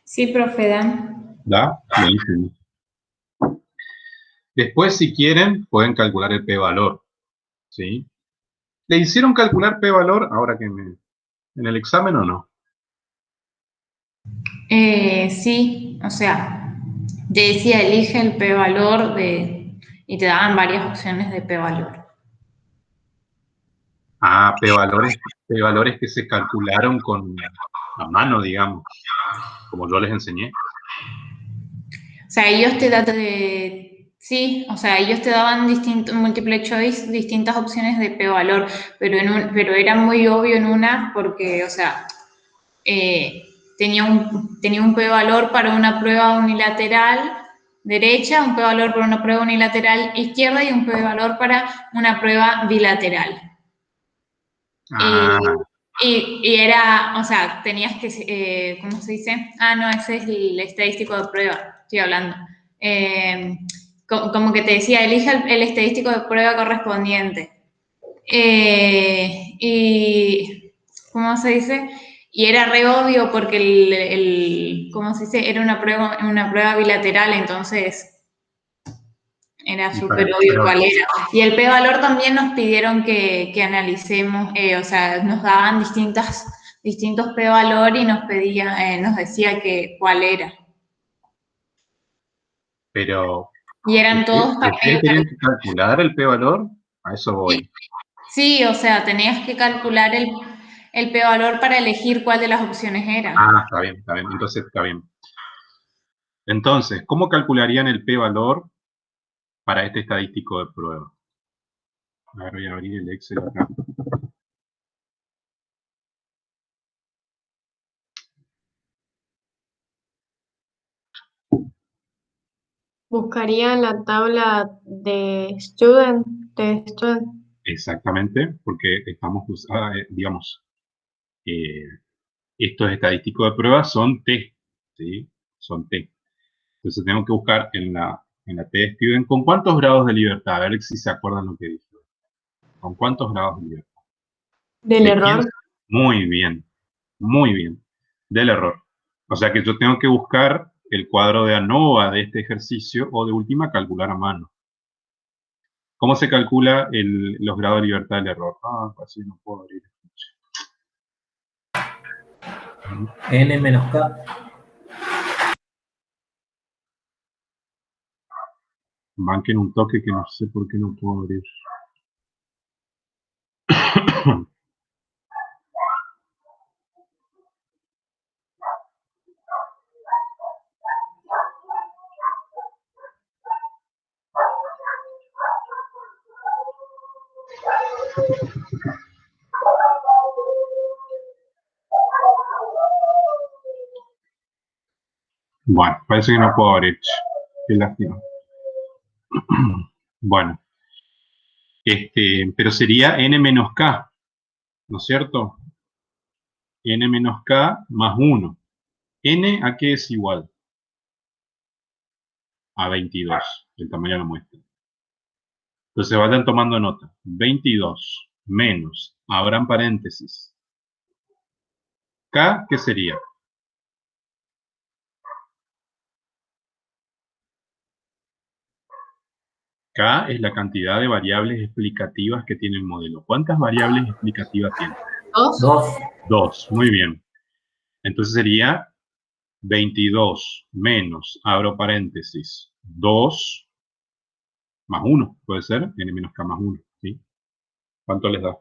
Sí, profe Dan. ¿Da? Buenísimo. Después, si quieren, pueden calcular el p-valor, ¿sí? ¿Le hicieron calcular p-valor ahora que en el examen o no? Sí, o sea, te decía, elige el p-valor y te daban varias opciones de p-valor. Ah, p-valores que se calcularon a mano, digamos, como yo les enseñé. O sea, sí, o sea, ellos te daban multiple choice, distintas opciones de p-valor, pero era muy obvio en una porque, o sea, tenía un p-valor para una prueba unilateral derecha, un p-valor para una prueba unilateral izquierda y un p-valor para una prueba bilateral. Ah, Y era, o sea, tenías que, ¿cómo se dice? Ah, no, ese es el estadístico de prueba, estoy hablando. Como que te decía, elige el estadístico de prueba correspondiente. Y, ¿cómo se dice? Y era re obvio porque ¿cómo se dice? Era una prueba bilateral, entonces era y súper obvio cuál era. Y el p-valor también nos pidieron que analicemos, o sea, nos daban distintos p-valor y nos decía cuál era. pero Y eran todos ¿ustedes tienen que calcular el p-valor? A eso voy. Sí, o sea, tenías que calcular el p-valor para elegir cuál de las opciones era. Ah, está bien, está bien. Entonces está bien. Entonces, ¿cómo calcularían el p-valor para este estadístico de prueba? A ver, voy a abrir el Excel acá. Buscaría en la tabla de student. Exactamente, porque digamos, estos estadísticos de prueba son T, ¿sí? Son T. Entonces tengo que buscar en la T-Student con cuántos grados de libertad, a ver si se acuerdan lo que dije. ¿Con cuántos grados de libertad? Del ¿De quién? error. Muy bien, del error. O sea que yo tengo que buscar el cuadro de ANOVA de este ejercicio o de última calcular a mano. ¿Cómo se calcula los grados de libertad del error? Ah, así no puedo abrir. N menos K. Banquen un toque que no sé por qué no puedo abrir. Bueno, parece que no puedo abrir. Qué lástima. Bueno, pero sería n menos k, ¿no es cierto? N menos k más 1. ¿N a qué es igual? A 22. El tamaño lo muestra. Entonces vayan tomando nota. 22 menos, abran paréntesis. K, ¿qué sería? K es la cantidad de variables explicativas que tiene el modelo. ¿Cuántas variables explicativas tiene? 2. 2. 2, muy bien. Entonces sería 22 menos, abro paréntesis, 2 más 1, puede ser, n menos k más 1, ¿sí? ¿Cuánto les da?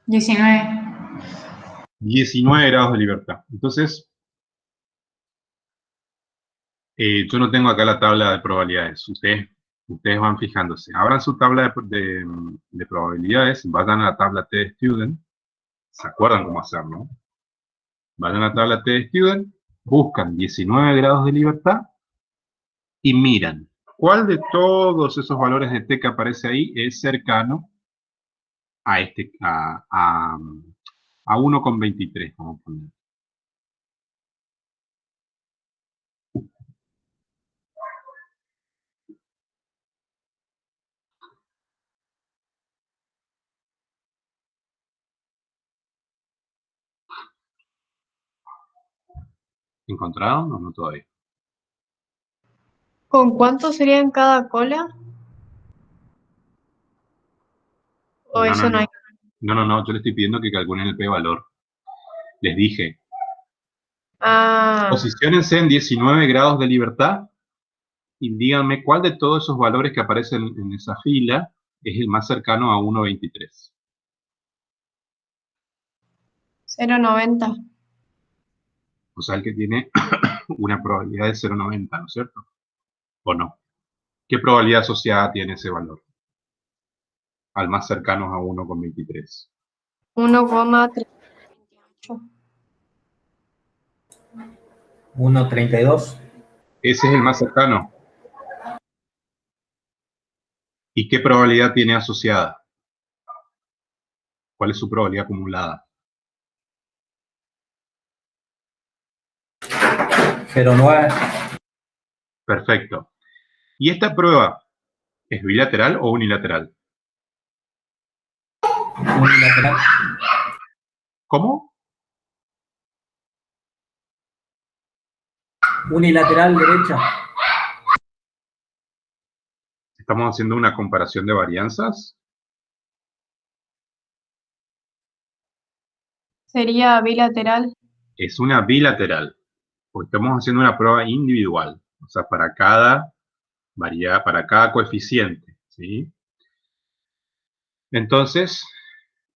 ¿19? 19 grados de libertad. Entonces, yo no tengo acá la tabla de probabilidades. Ustedes van fijándose. Abran su tabla de probabilidades, vayan a la tabla T de Student. ¿Se acuerdan cómo hacerlo, no? Vayan a la tabla T de Student, buscan 19 grados de libertad y miran cuál de todos esos valores de T que aparece ahí es cercano a 1,23, vamos a poner. ¿Encontraron o no todavía? ¿Con cuánto sería en cada cola? ¿O No, eso no hay? no, yo les estoy pidiendo que calculen el p-valor. Les dije, Ah, posiciónense en 19 grados de libertad y díganme cuál de todos esos valores que aparecen en esa fila es el más cercano a 1,23. 0,90. O sea, el que tiene una probabilidad de 0,90, ¿no es cierto? ¿O no? ¿Qué probabilidad asociada tiene ese valor? Al más cercano a 1,23. 1,328. 1,32. Ese es el más cercano. ¿Y qué probabilidad tiene asociada? ¿Cuál es su probabilidad acumulada? 0,9. Perfecto. ¿Y esta prueba es bilateral o unilateral? Unilateral. ¿Cómo? Unilateral derecha. ¿Estamos haciendo una comparación de varianzas? Sería bilateral. Es una bilateral, porque estamos haciendo una prueba individual, o sea, para cada variedad, para cada coeficiente, ¿sí? Entonces,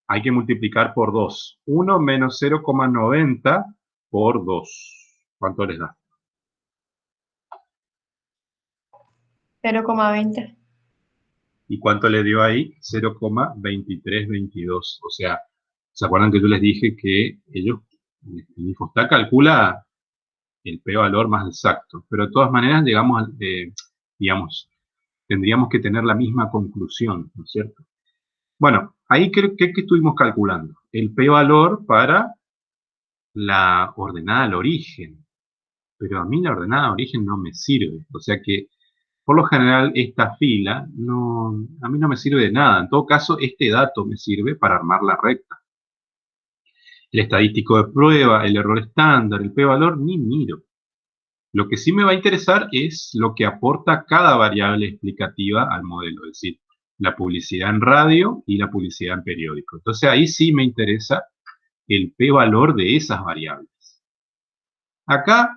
hay que multiplicar por 2. 1 menos 0,90 por 2. ¿Cuánto les da? 0,20. ¿Y cuánto le dio ahí? 0,2322. O sea, ¿se acuerdan que yo les dije que ellos, el Infostat calcula el p-valor más exacto? Pero de todas maneras, digamos, tendríamos que tener la misma conclusión, ¿no es cierto? Bueno, ahí creo que estuvimos calculando el p-valor para la ordenada al origen. Pero a mí la ordenada al origen no me sirve. O sea que, por lo general, esta fila a mí no me sirve de nada. En todo caso, este dato me sirve para armar la recta. El estadístico de prueba, el error estándar, el p-valor, ni miro. Lo que sí me va a interesar es lo que aporta cada variable explicativa al modelo, es decir, la publicidad en radio y la publicidad en periódico. Entonces ahí sí me interesa el p-valor de esas variables. Acá,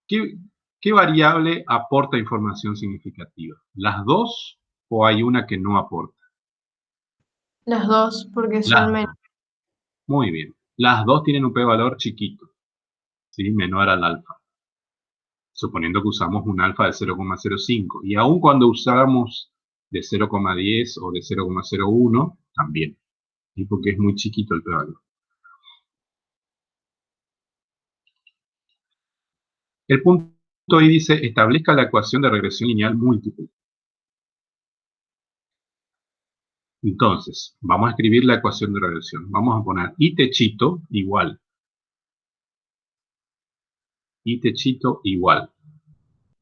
¿qué variable aporta información significativa? ¿Las dos o hay una que no aporta? Las dos, porque Las son menos. dos. Muy bien. Las dos tienen un p-valor chiquito, ¿sí? Menor al alfa. Suponiendo que usamos un alfa de 0,05. Y aun cuando usáramos de 0,10 o de 0,01, también. ¿Sí? Porque es muy chiquito el p-valor. El punto ahí dice, establezca la ecuación de regresión lineal múltiple. Entonces, vamos a escribir la ecuación de regresión. Vamos a poner i techito igual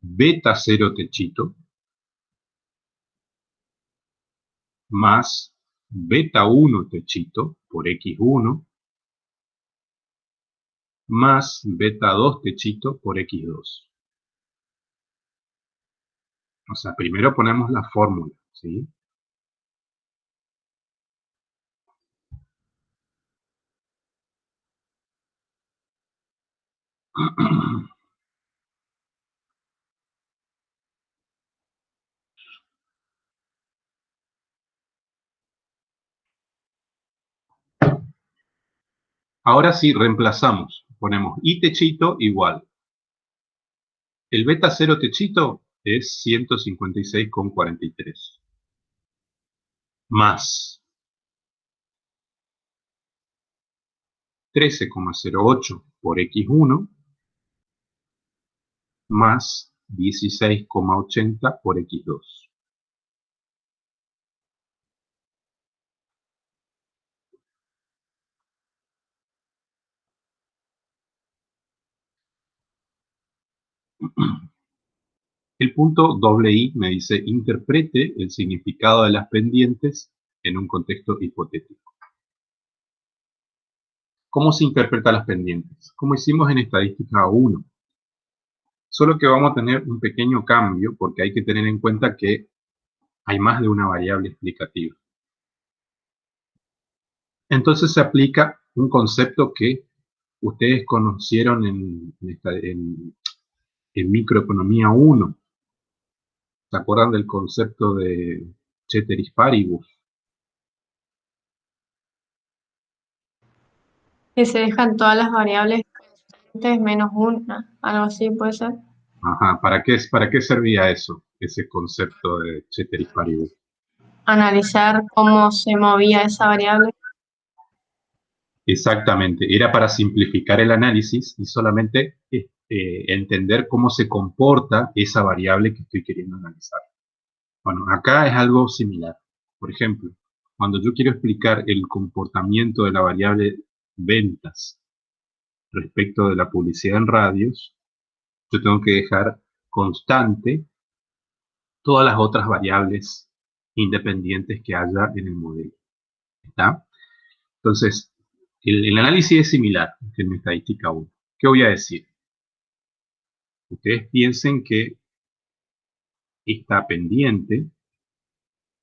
beta 0 techito más beta 1 techito por x1 más beta 2 techito por x2. O sea, primero ponemos la fórmula, ¿sí? Ahora sí, reemplazamos. Ponemos i techito igual. El beta 0 techito es 156,43. Más 13,08 por x1 más 16,80 por x2. El punto I me dice, interprete el significado de las pendientes en un contexto hipotético. ¿Cómo se interpreta las pendientes? Como hicimos en estadística 1. Solo que vamos a tener un pequeño cambio porque hay que tener en cuenta que hay más de una variable explicativa. Entonces se aplica un concepto que ustedes conocieron en microeconomía 1. ¿Se acuerdan del concepto de ceteris paribus? Que se dejan todas las variables constantes menos una, algo así puede ser. Ajá, ¿para qué servía eso? Ese concepto de ceteris paribus. Analizar cómo se movía esa variable. Exactamente, era para simplificar el análisis y solamente entender cómo se comporta esa variable que estoy queriendo analizar. Bueno, acá es algo similar. Por ejemplo, cuando yo quiero explicar el comportamiento de la variable ventas respecto de la publicidad en radios, yo tengo que dejar constante todas las otras variables independientes que haya en el modelo. ¿Está? Entonces, el análisis es similar que en estadística 1. ¿Qué voy a decir? Ustedes piensen que esta pendiente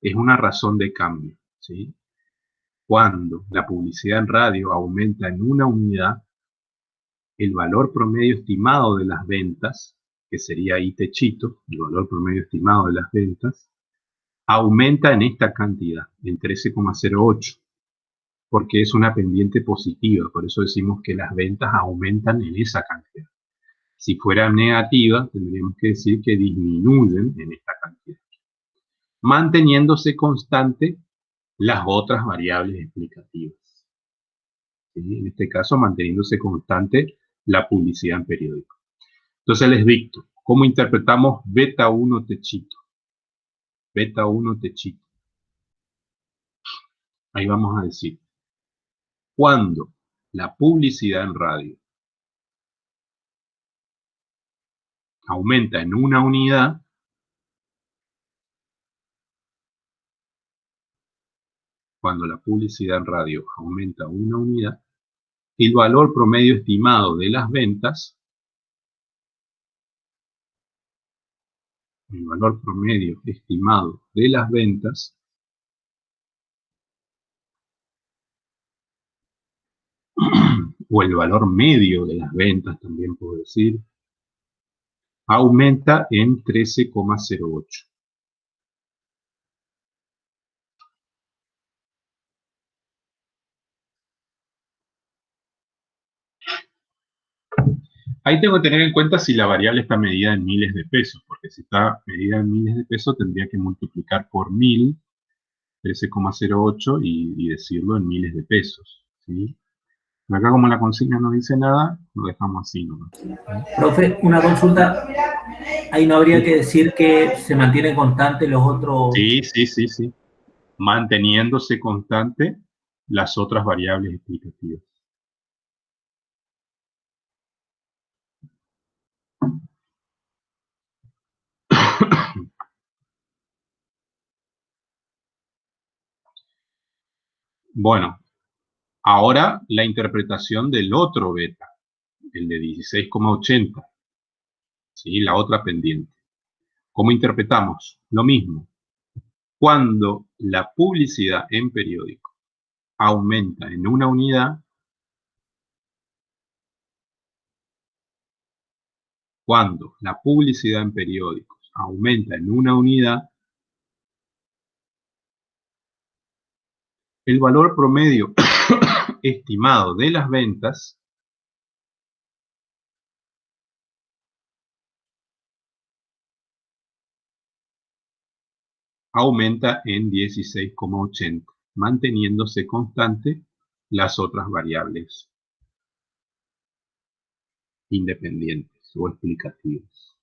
es una razón de cambio, ¿sí? Cuando la publicidad en radio aumenta en una unidad, el valor promedio estimado de las ventas, que sería I techito, el valor promedio estimado de las ventas, aumenta en esta cantidad, en 13,08, porque es una pendiente positiva, por eso decimos que las ventas aumentan en esa cantidad. Si fuera negativa, tendríamos que decir que disminuyen en esta cantidad, manteniéndose constante las otras variables explicativas. ¿Sí? En este caso, manteniéndose constante la publicidad en periódico. Entonces les dicto, ¿cómo interpretamos beta 1 techito? Beta 1 techito. Ahí vamos a decir, cuando la publicidad en radio aumenta en una unidad, cuando la publicidad en radio aumenta una unidad, el valor promedio estimado de las ventas, el valor promedio estimado de las ventas o el valor medio de las ventas, también puedo decir, aumenta en 13,08. Ahí tengo que tener en cuenta si la variable está medida en miles de pesos, porque si está medida en miles de pesos tendría que multiplicar por 1000, 13,08 y decirlo en miles de pesos, ¿sí? Pero acá como la consigna no dice nada, lo dejamos así nomás. Profe, una consulta. Ahí no habría que decir que se mantienen constantes los otros. Sí. Manteniéndose constante las otras variables explicativas. Bueno, ahora la interpretación del otro beta, el de 16,80, ¿sí? La otra pendiente. ¿Cómo interpretamos? Lo mismo. Cuando la publicidad en periódico aumenta en una unidad, cuando la publicidad en periódicos aumenta en una unidad, el valor promedio estimado de las ventas aumenta en 16,80, manteniéndose constante las otras variables independientes o explicativas.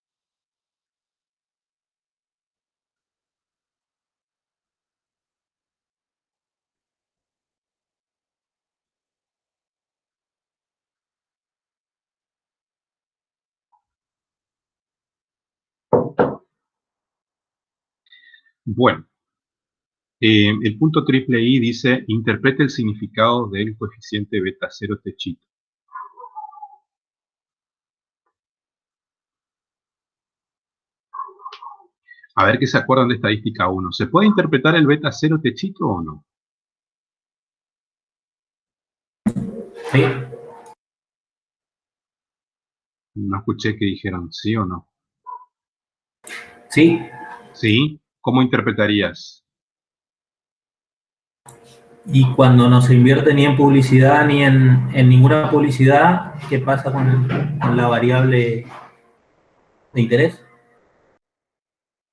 Bueno, el punto triple I dice, interprete el significado del coeficiente beta 0 techito. A ver qué se acuerdan de estadística 1. ¿Se puede interpretar el beta 0 techito o no? Sí. No escuché que dijeron sí o no. Sí. ¿Sí? ¿Cómo interpretarías? Y cuando no se invierte ni en publicidad ni en ninguna publicidad, ¿qué pasa con la variable de interés?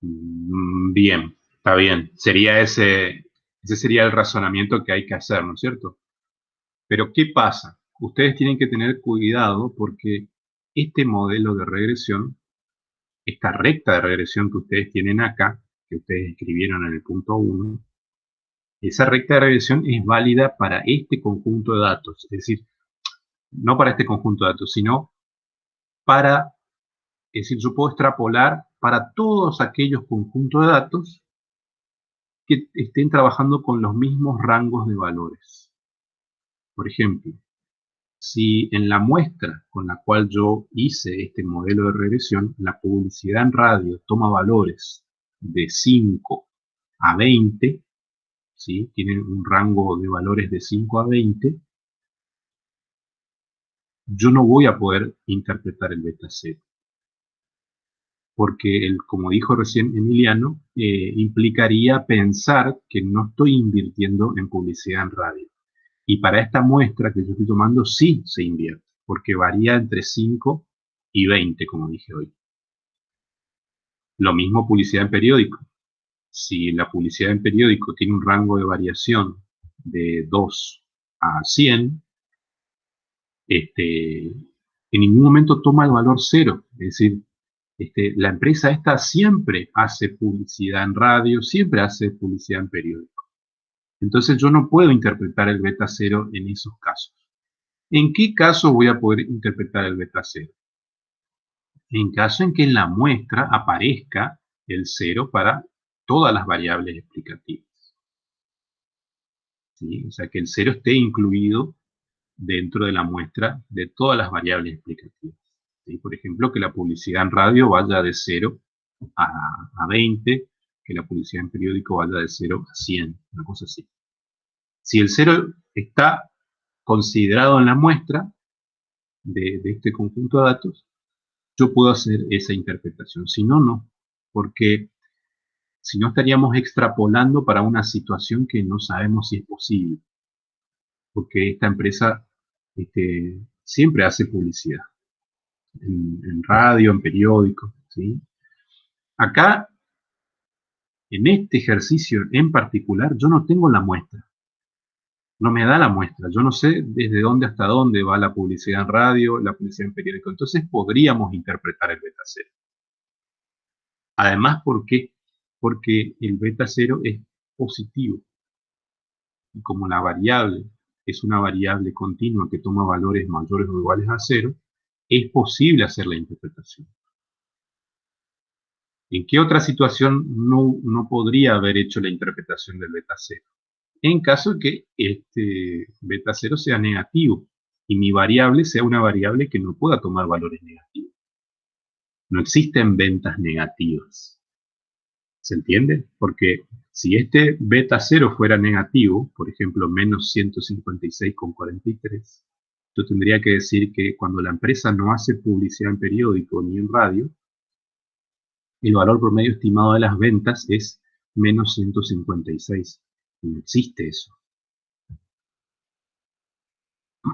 Bien, está bien. Ese sería el razonamiento que hay que hacer, ¿no es cierto? Pero ¿qué pasa? Ustedes tienen que tener cuidado porque este modelo de regresión, esta recta de regresión que ustedes tienen acá, que ustedes escribieron en el punto 1, esa recta de regresión es válida para este conjunto de datos. Es decir, no para este conjunto de datos, sino para, es decir, yo puedo extrapolar para todos aquellos conjuntos de datos que estén trabajando con los mismos rangos de valores. Por ejemplo, si en la muestra con la cual yo hice este modelo de regresión, la publicidad en radio toma valores de 5 a 20, ¿sí? Tiene un rango de valores de 5 a 20, yo no voy a poder interpretar el beta 0. Porque, como dijo recién Emiliano, implicaría pensar que no estoy invirtiendo en publicidad en radio. Y para esta muestra que yo estoy tomando sí se invierte, porque varía entre 5 y 20, como dije hoy. Lo mismo publicidad en periódico. Si la publicidad en periódico tiene un rango de variación de 2 a 100, en ningún momento toma el valor 0. Es decir, la empresa esta siempre hace publicidad en radio, siempre hace publicidad en periódico. Entonces yo no puedo interpretar el beta 0 en esos casos. ¿En qué caso voy a poder interpretar el beta 0? En caso en que en la muestra aparezca el 0 para todas las variables explicativas. ¿Sí? O sea, que el 0 esté incluido dentro de la muestra de todas las variables explicativas. ¿Sí? Por ejemplo, que la publicidad en radio vaya de 0 a 20, que la publicidad en periódico vaya de 0 a 100, una cosa así. Si el 0 está considerado en la muestra de este conjunto de datos, yo puedo hacer esa interpretación. Si no, no. Porque si no estaríamos extrapolando para una situación que no sabemos si es posible. Porque esta empresa siempre hace publicidad. en radio, en periódicos, ¿sí? Acá, en este ejercicio en particular, yo no tengo la muestra. No me da la muestra. Yo no sé desde dónde hasta dónde va la publicidad en radio, la publicidad en periódico. Entonces podríamos interpretar el beta cero. Además, ¿por qué? Porque el beta cero es positivo. Y como la variable es una variable continua que toma valores mayores o iguales a cero, es posible hacer la interpretación. ¿En qué otra situación no podría haber hecho la interpretación del beta cero? En caso de que este beta cero sea negativo y mi variable sea una variable que no pueda tomar valores negativos. No existen ventas negativas. ¿Se entiende? Porque si este beta cero fuera negativo, por ejemplo, menos 156,43, yo tendría que decir que cuando la empresa no hace publicidad en periódico ni en radio, el valor promedio estimado de las ventas es menos 156. No existe eso.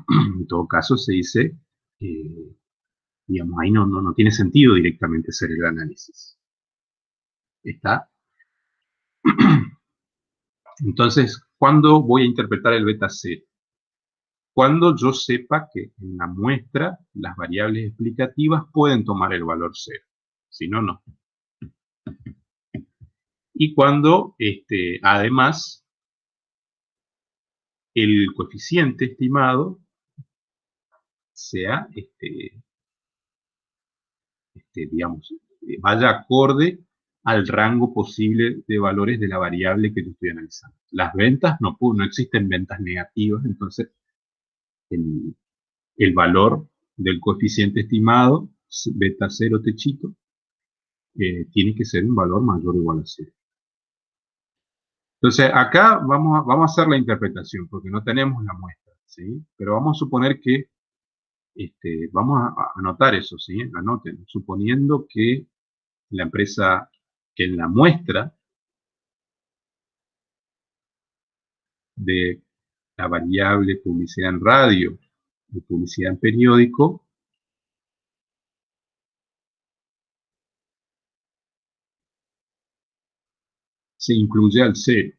En todo caso, se dice, digamos, ahí no tiene sentido directamente hacer el análisis. ¿Está? Entonces, ¿cuándo voy a interpretar el beta cero? Cuando yo sepa que en la muestra las variables explicativas pueden tomar el valor cero. Si no, no. Y cuando, además, el coeficiente estimado sea, digamos, vaya acorde al rango posible de valores de la variable que yo estoy analizando. Las ventas, no existen ventas negativas, entonces el valor del coeficiente estimado, beta 0 techito, tiene que ser un valor mayor o igual a 0. Entonces, acá vamos a hacer la interpretación, porque no tenemos la muestra, ¿sí? Pero vamos a suponer que, vamos a anotar eso, ¿sí? Anoten, suponiendo que la empresa, que en la muestra de la variable publicidad en radio y publicidad en periódico, se incluye al 0.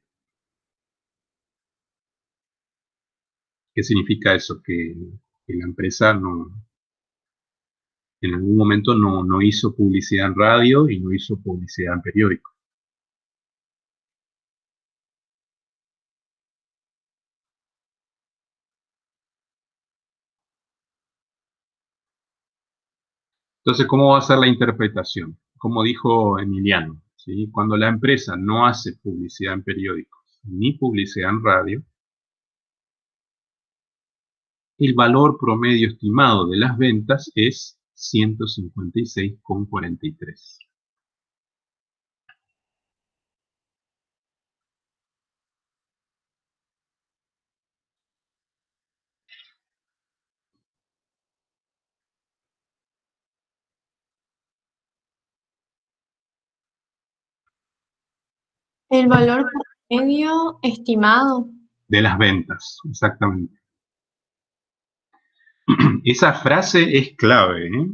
¿Qué significa eso? Que la empresa en algún momento no hizo publicidad en radio y no hizo publicidad en periódico. Entonces, ¿cómo va a ser la interpretación? Como dijo Emiliano, ¿sí? Cuando la empresa no hace publicidad en periódicos ni publicidad en radio, el valor promedio estimado de las ventas es 156,43. El valor promedio estimado. De las ventas, exactamente. Esa frase es clave, ¿eh?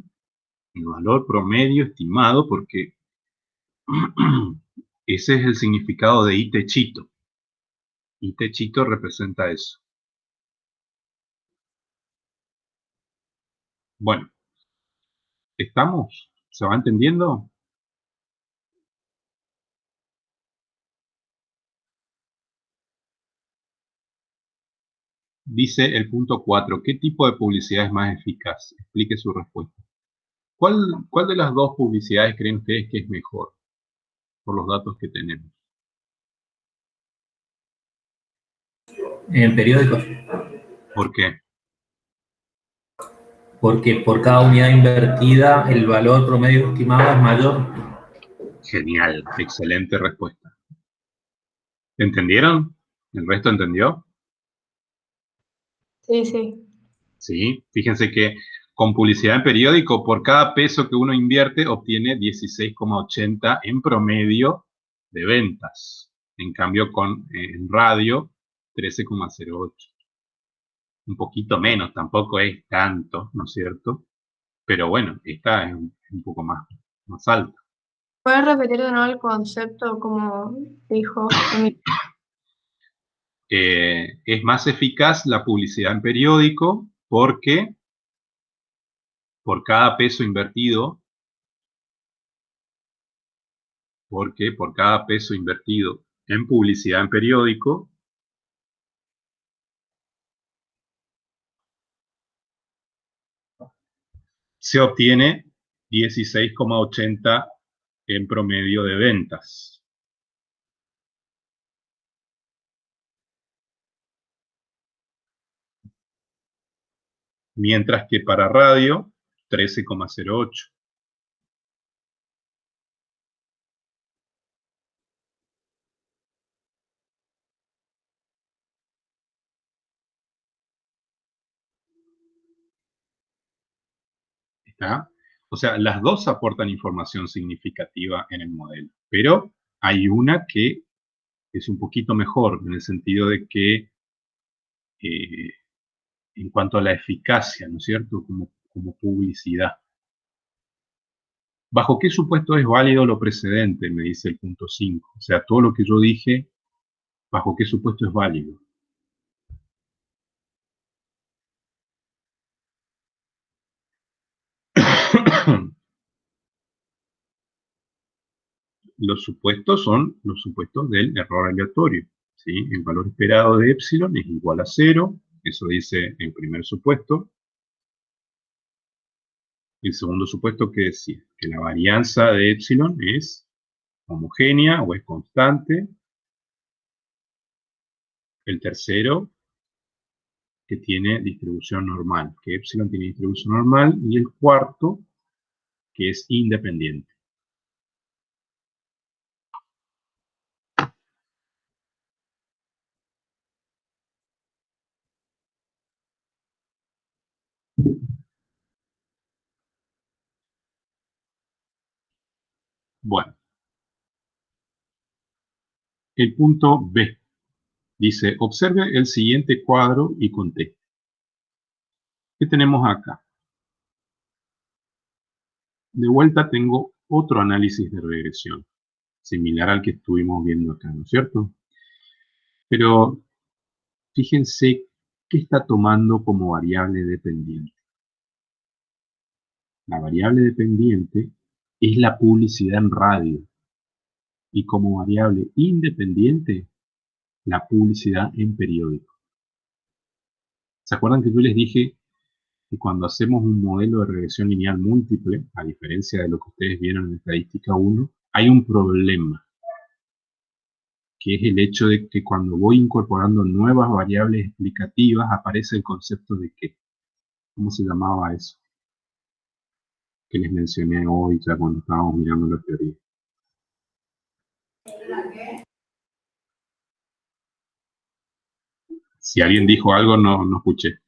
El valor promedio estimado, porque ese es el significado de I techito. I techito representa eso. Bueno, ¿estamos? ¿Se va entendiendo? Dice el punto 4, ¿qué tipo de publicidad es más eficaz? Explique su respuesta. ¿Cuál de las dos publicidades creen ustedes que es mejor? Por los datos que tenemos. En periódicos. ¿Por qué? Porque por cada unidad invertida el valor promedio estimado es mayor. Genial, excelente respuesta. ¿Entendieron? ¿El resto entendió? Sí, sí. Sí, fíjense que con publicidad en periódico, por cada peso que uno invierte, obtiene 16,80 en promedio de ventas. En cambio, en radio, 13,08. Un poquito menos, tampoco es tanto, ¿no es cierto? Pero bueno, esta es un poco más alta. ¿Puedes repetir de nuevo el concepto como dijo Emilio? Es más eficaz la publicidad en periódico porque por cada peso invertido, en publicidad en periódico, se obtiene 16,80 en promedio de ventas. Mientras que para radio, 13,08. ¿Está? O sea, las dos aportan información significativa en el modelo, pero hay una que es un poquito mejor en el sentido de que eh, en cuanto a la eficacia, ¿no es cierto? Como publicidad. ¿Bajo qué supuesto es válido lo precedente? Me dice el punto 5. O sea, todo lo que yo dije, ¿bajo qué supuesto es válido? Los supuestos son los supuestos del error aleatorio, ¿sí? El valor esperado de epsilon es igual a 0, eso dice el primer supuesto. El segundo supuesto, que decía que la varianza de epsilon es homogénea o es constante. El tercero, que tiene distribución normal, que epsilon tiene distribución normal. Y el cuarto, que es independiente. Bueno, el punto B dice, observe el siguiente cuadro y conteste. ¿Qué tenemos acá? De vuelta tengo otro análisis de regresión, similar al que estuvimos viendo acá, ¿no es cierto? Pero fíjense qué está tomando como variable dependiente. La variable dependiente es la publicidad en radio y como variable independiente la publicidad en periódico. ¿Se acuerdan que yo les dije que cuando hacemos un modelo de regresión lineal múltiple, a diferencia de lo que ustedes vieron en estadística 1, hay un problema, que es el hecho de que cuando voy incorporando nuevas variables explicativas aparece el concepto de qué? ¿Cómo se llamaba eso? Que les mencioné hoy ya cuando estábamos mirando la teoría. Si alguien dijo algo, no escuché.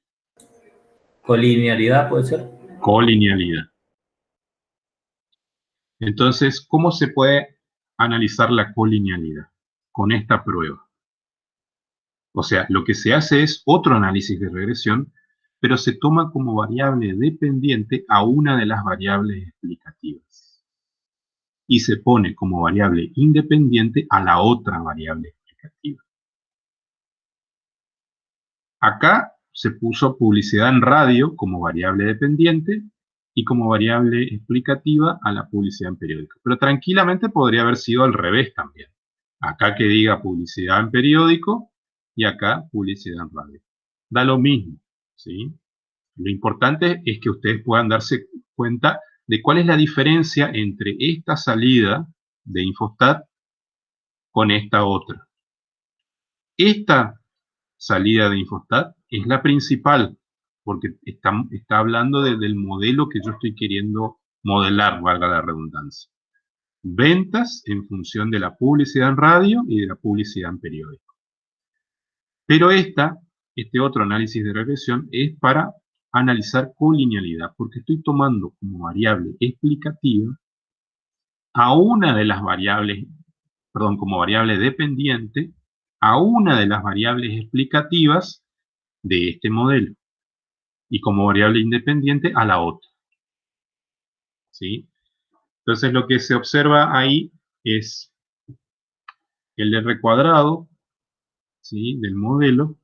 Colinealidad puede ser. Colinealidad. Entonces, ¿cómo se puede analizar la colinealidad? Con esta prueba. O sea, lo que se hace es otro análisis de regresión, pero se toma como variable dependiente a una de las variables explicativas. Y se pone como variable independiente a la otra variable explicativa. Acá se puso publicidad en radio como variable dependiente y como variable explicativa a la publicidad en periódico. Pero tranquilamente podría haber sido al revés también. Acá que diga publicidad en periódico y acá publicidad en radio. Da lo mismo, ¿sí? Lo importante es que ustedes puedan darse cuenta de cuál es la diferencia entre esta salida de Infostat con esta otra. Esta salida de Infostat es la principal, porque está hablando del modelo que yo estoy queriendo modelar, valga la redundancia. Ventas en función de la publicidad en radio y de la publicidad en periódico. Pero este otro análisis de regresión es para analizar colinealidad, porque estoy tomando como variable explicativa a una de las variables, perdón, como variable dependiente, a una de las variables explicativas de este modelo y como variable independiente a la otra. ¿sí? Entonces lo que se observa ahí es el R cuadrado, ¿sí?, del modelo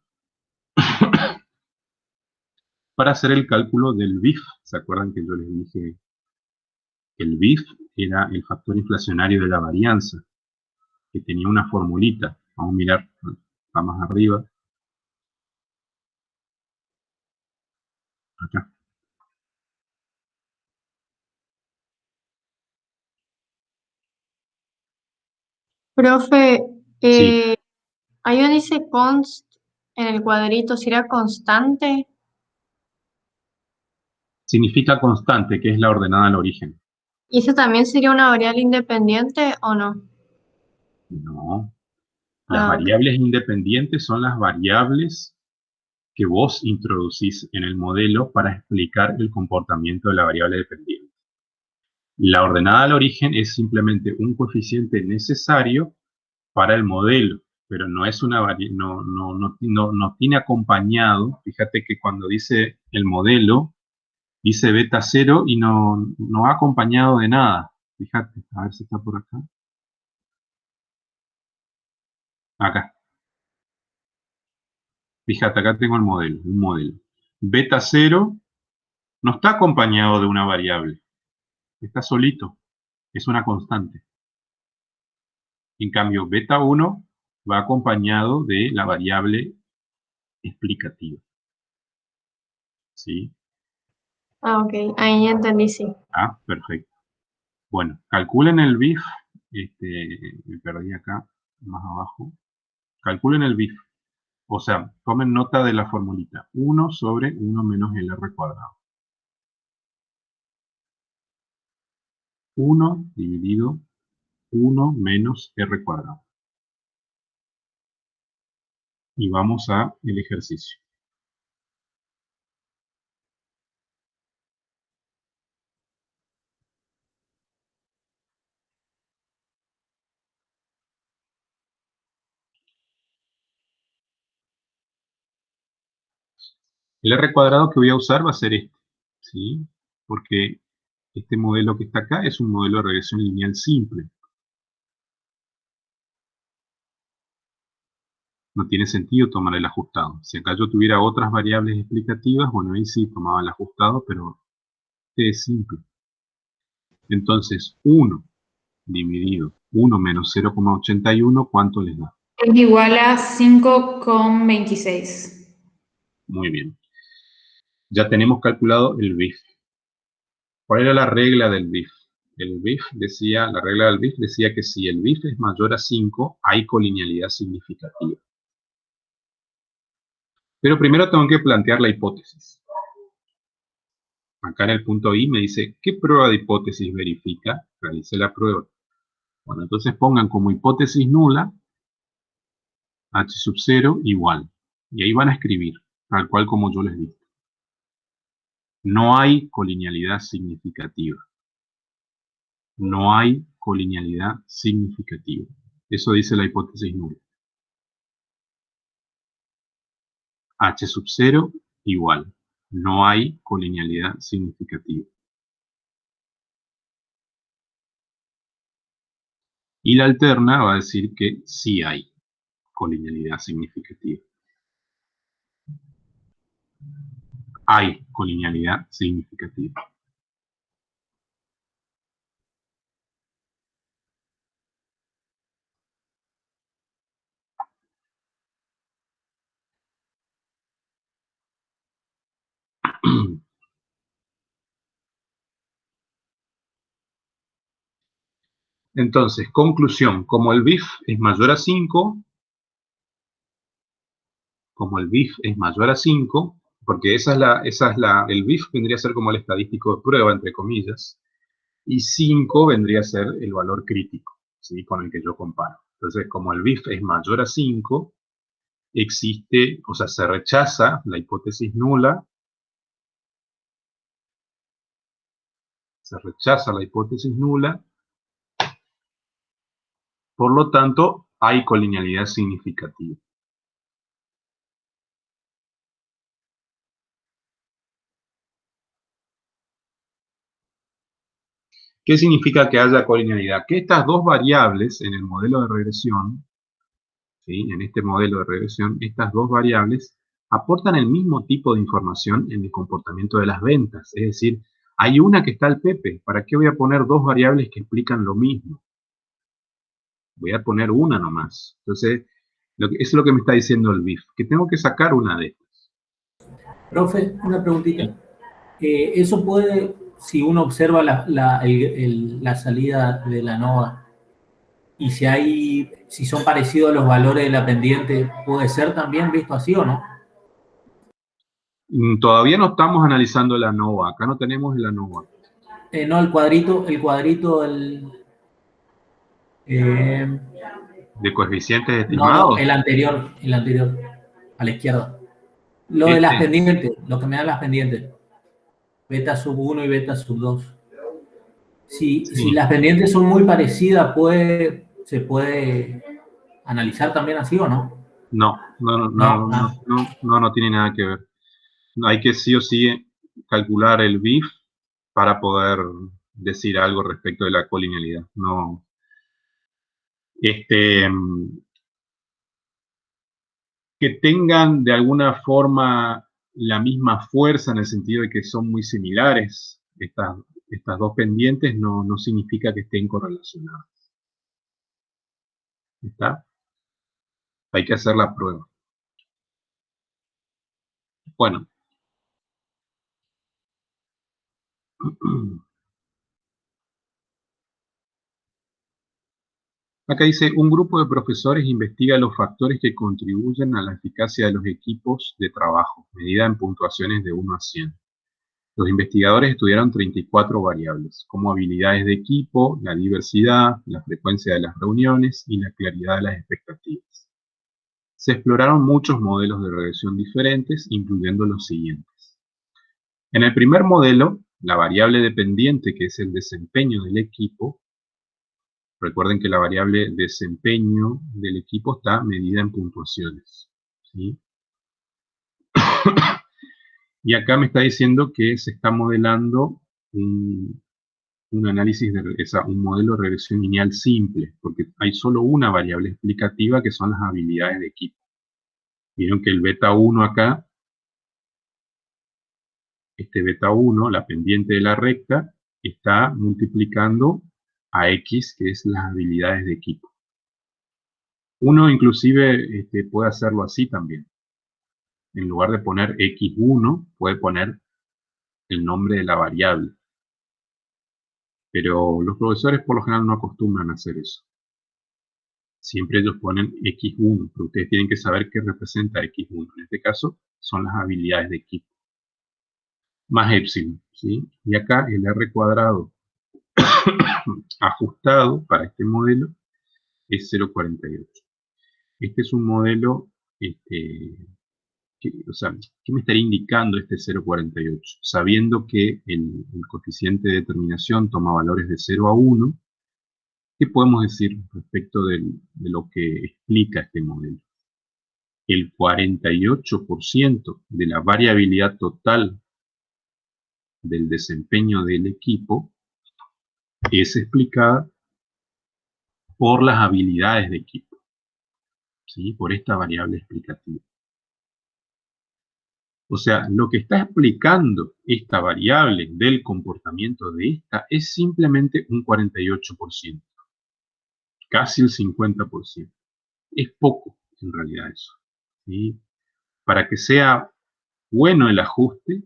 para hacer el cálculo del BIF. ¿Se acuerdan que yo les dije que el BIF era el factor inflacionario de la varianza, que tenía una formulita? Vamos a mirar, está más arriba, acá. Profe, Sí, ahí donde dice const en el cuadrito, ¿si era constante? significa constante, que es la ordenada al origen. ¿Y eso también sería una variable independiente o no? No, las Ah, ok. variables independientes son las variables que vos introducís en el modelo para explicar el comportamiento de la variable dependiente. La ordenada al origen es simplemente un coeficiente necesario para el modelo, pero no es una no tiene acompañado. Fíjate que cuando dice el modelo, dice beta 0 y no ha acompañado de nada. Fíjate, a ver si está por acá. Acá. Fíjate, acá tengo el modelo, un modelo. Beta 0 no está acompañado de una variable, está solito, es una constante. En cambio, beta 1 va acompañado de la variable explicativa. ¿Sí? Ah, ok. Ahí ya entendí, sí. Ah, perfecto. Bueno, calculen el BIF. Me perdí acá, más abajo. Calculen el BIF. O sea, tomen nota de la formulita. 1 sobre 1 menos el R cuadrado. 1 dividido 1 menos R cuadrado. Y vamos a el ejercicio. El R cuadrado que voy a usar va a ser este, ¿sí? Porque este modelo que está acá es un modelo de regresión lineal simple. No tiene sentido tomar el ajustado. Si acá yo tuviera otras variables explicativas, bueno, ahí sí tomaba el ajustado, pero este es simple. Entonces, 1 dividido 1 menos 0,81, ¿cuánto les da? Es igual a 5,26. Muy bien. Ya tenemos calculado el BIF. ¿Cuál era la regla del BIF? La regla del BIF decía que si el BIF es mayor a 5, hay colinealidad significativa. Pero primero tengo que plantear la hipótesis. Acá en el punto I me dice, ¿qué prueba de hipótesis verifica? Realice la prueba. Bueno, entonces pongan como hipótesis nula h sub 0 igual. Y ahí van a escribir, tal cual como yo les dije. No hay colinealidad significativa. No hay colinealidad significativa. Eso dice la hipótesis nula. H sub 0 igual. No hay colinealidad significativa. Y la alterna va a decir que sí hay colinealidad significativa. Hay colinealidad significativa. Entonces, conclusión, como el BIF es mayor a 5, porque el BIF vendría a ser como el estadístico de prueba, entre comillas, y 5 vendría a ser el valor crítico, ¿sí?, con el que yo comparo. Entonces, como el BIF es mayor a 5, se rechaza la hipótesis nula, por lo tanto, hay colinealidad significativa. ¿Qué significa que haya colinealidad? Que estas dos variables en el modelo de regresión, ¿sí? En este modelo de regresión, estas dos variables aportan el mismo tipo de información en el comportamiento de las ventas. Es decir, hay una que está al Pepe. ¿Para qué voy a poner dos variables que explican lo mismo? Voy a poner una nomás. Entonces, eso es lo que me está diciendo el BIF, que tengo que sacar una de estas. Profe, una preguntita. Eso puede, si uno observa la salida de la NOVA y si son parecidos a los valores de la pendiente, ¿puede ser también visto así o no? Todavía no estamos analizando la ANOVA. Acá no tenemos la ANOVA. No, el cuadrito, eh, ¿De coeficientes no, estimados? el anterior, a la izquierda. Lo de las Este, pendientes, lo que me dan las pendientes. Beta sub 1 y beta sub 2. Si sí. las pendientes son muy parecidas, ¿se puede analizar también así o no? No. No tiene nada que ver. No, hay que sí o sí calcular el BIF para poder decir algo respecto de la colinealidad. No, este, que tengan de alguna forma la misma fuerza en el sentido de que son muy similares estas dos pendientes no significa que estén correlacionadas. ¿Está? Hay que hacer la prueba. Bueno. Acá dice, un grupo de profesores investiga los factores que contribuyen a la eficacia de los equipos de trabajo, medida en puntuaciones de 1 a 100. Los investigadores estudiaron 34 variables, como habilidades de equipo, la diversidad, la frecuencia de las reuniones y la claridad de las expectativas. Se exploraron muchos modelos de regresión diferentes, incluyendo los siguientes. En el primer modelo, la variable dependiente, que es el desempeño del equipo, recuerden que la variable desempeño del equipo está medida en puntuaciones, ¿sí? Y acá me está diciendo que se está modelando un análisis un modelo de regresión lineal simple, porque hay solo una variable explicativa que son las habilidades de equipo. Vieron que el beta 1 acá, este beta 1, la pendiente de la recta, está multiplicando a X, que es las habilidades de equipo. Uno inclusive puede hacerlo así también. En lugar de poner X1, puede poner el nombre de la variable. Pero los profesores por lo general no acostumbran a hacer eso. Siempre ellos ponen X1, pero ustedes tienen que saber qué representa X1. En este caso, son las habilidades de equipo. Más epsilon, ¿sí? Y acá el R cuadrado ajustado para este modelo es 0,48. Este es un modelo, o sea, ¿qué me estaría indicando este 0,48? Sabiendo que el coeficiente de determinación toma valores de 0 a 1, ¿qué podemos decir respecto de lo que explica este modelo? El 48% de la variabilidad total del desempeño del equipo es explicada por las habilidades de equipo, ¿sí? Por esta variable explicativa. O sea, lo que está explicando esta variable del comportamiento de esta es simplemente un 48%, casi el 50%. Es poco, en realidad, eso, ¿sí? Para que sea bueno el ajuste,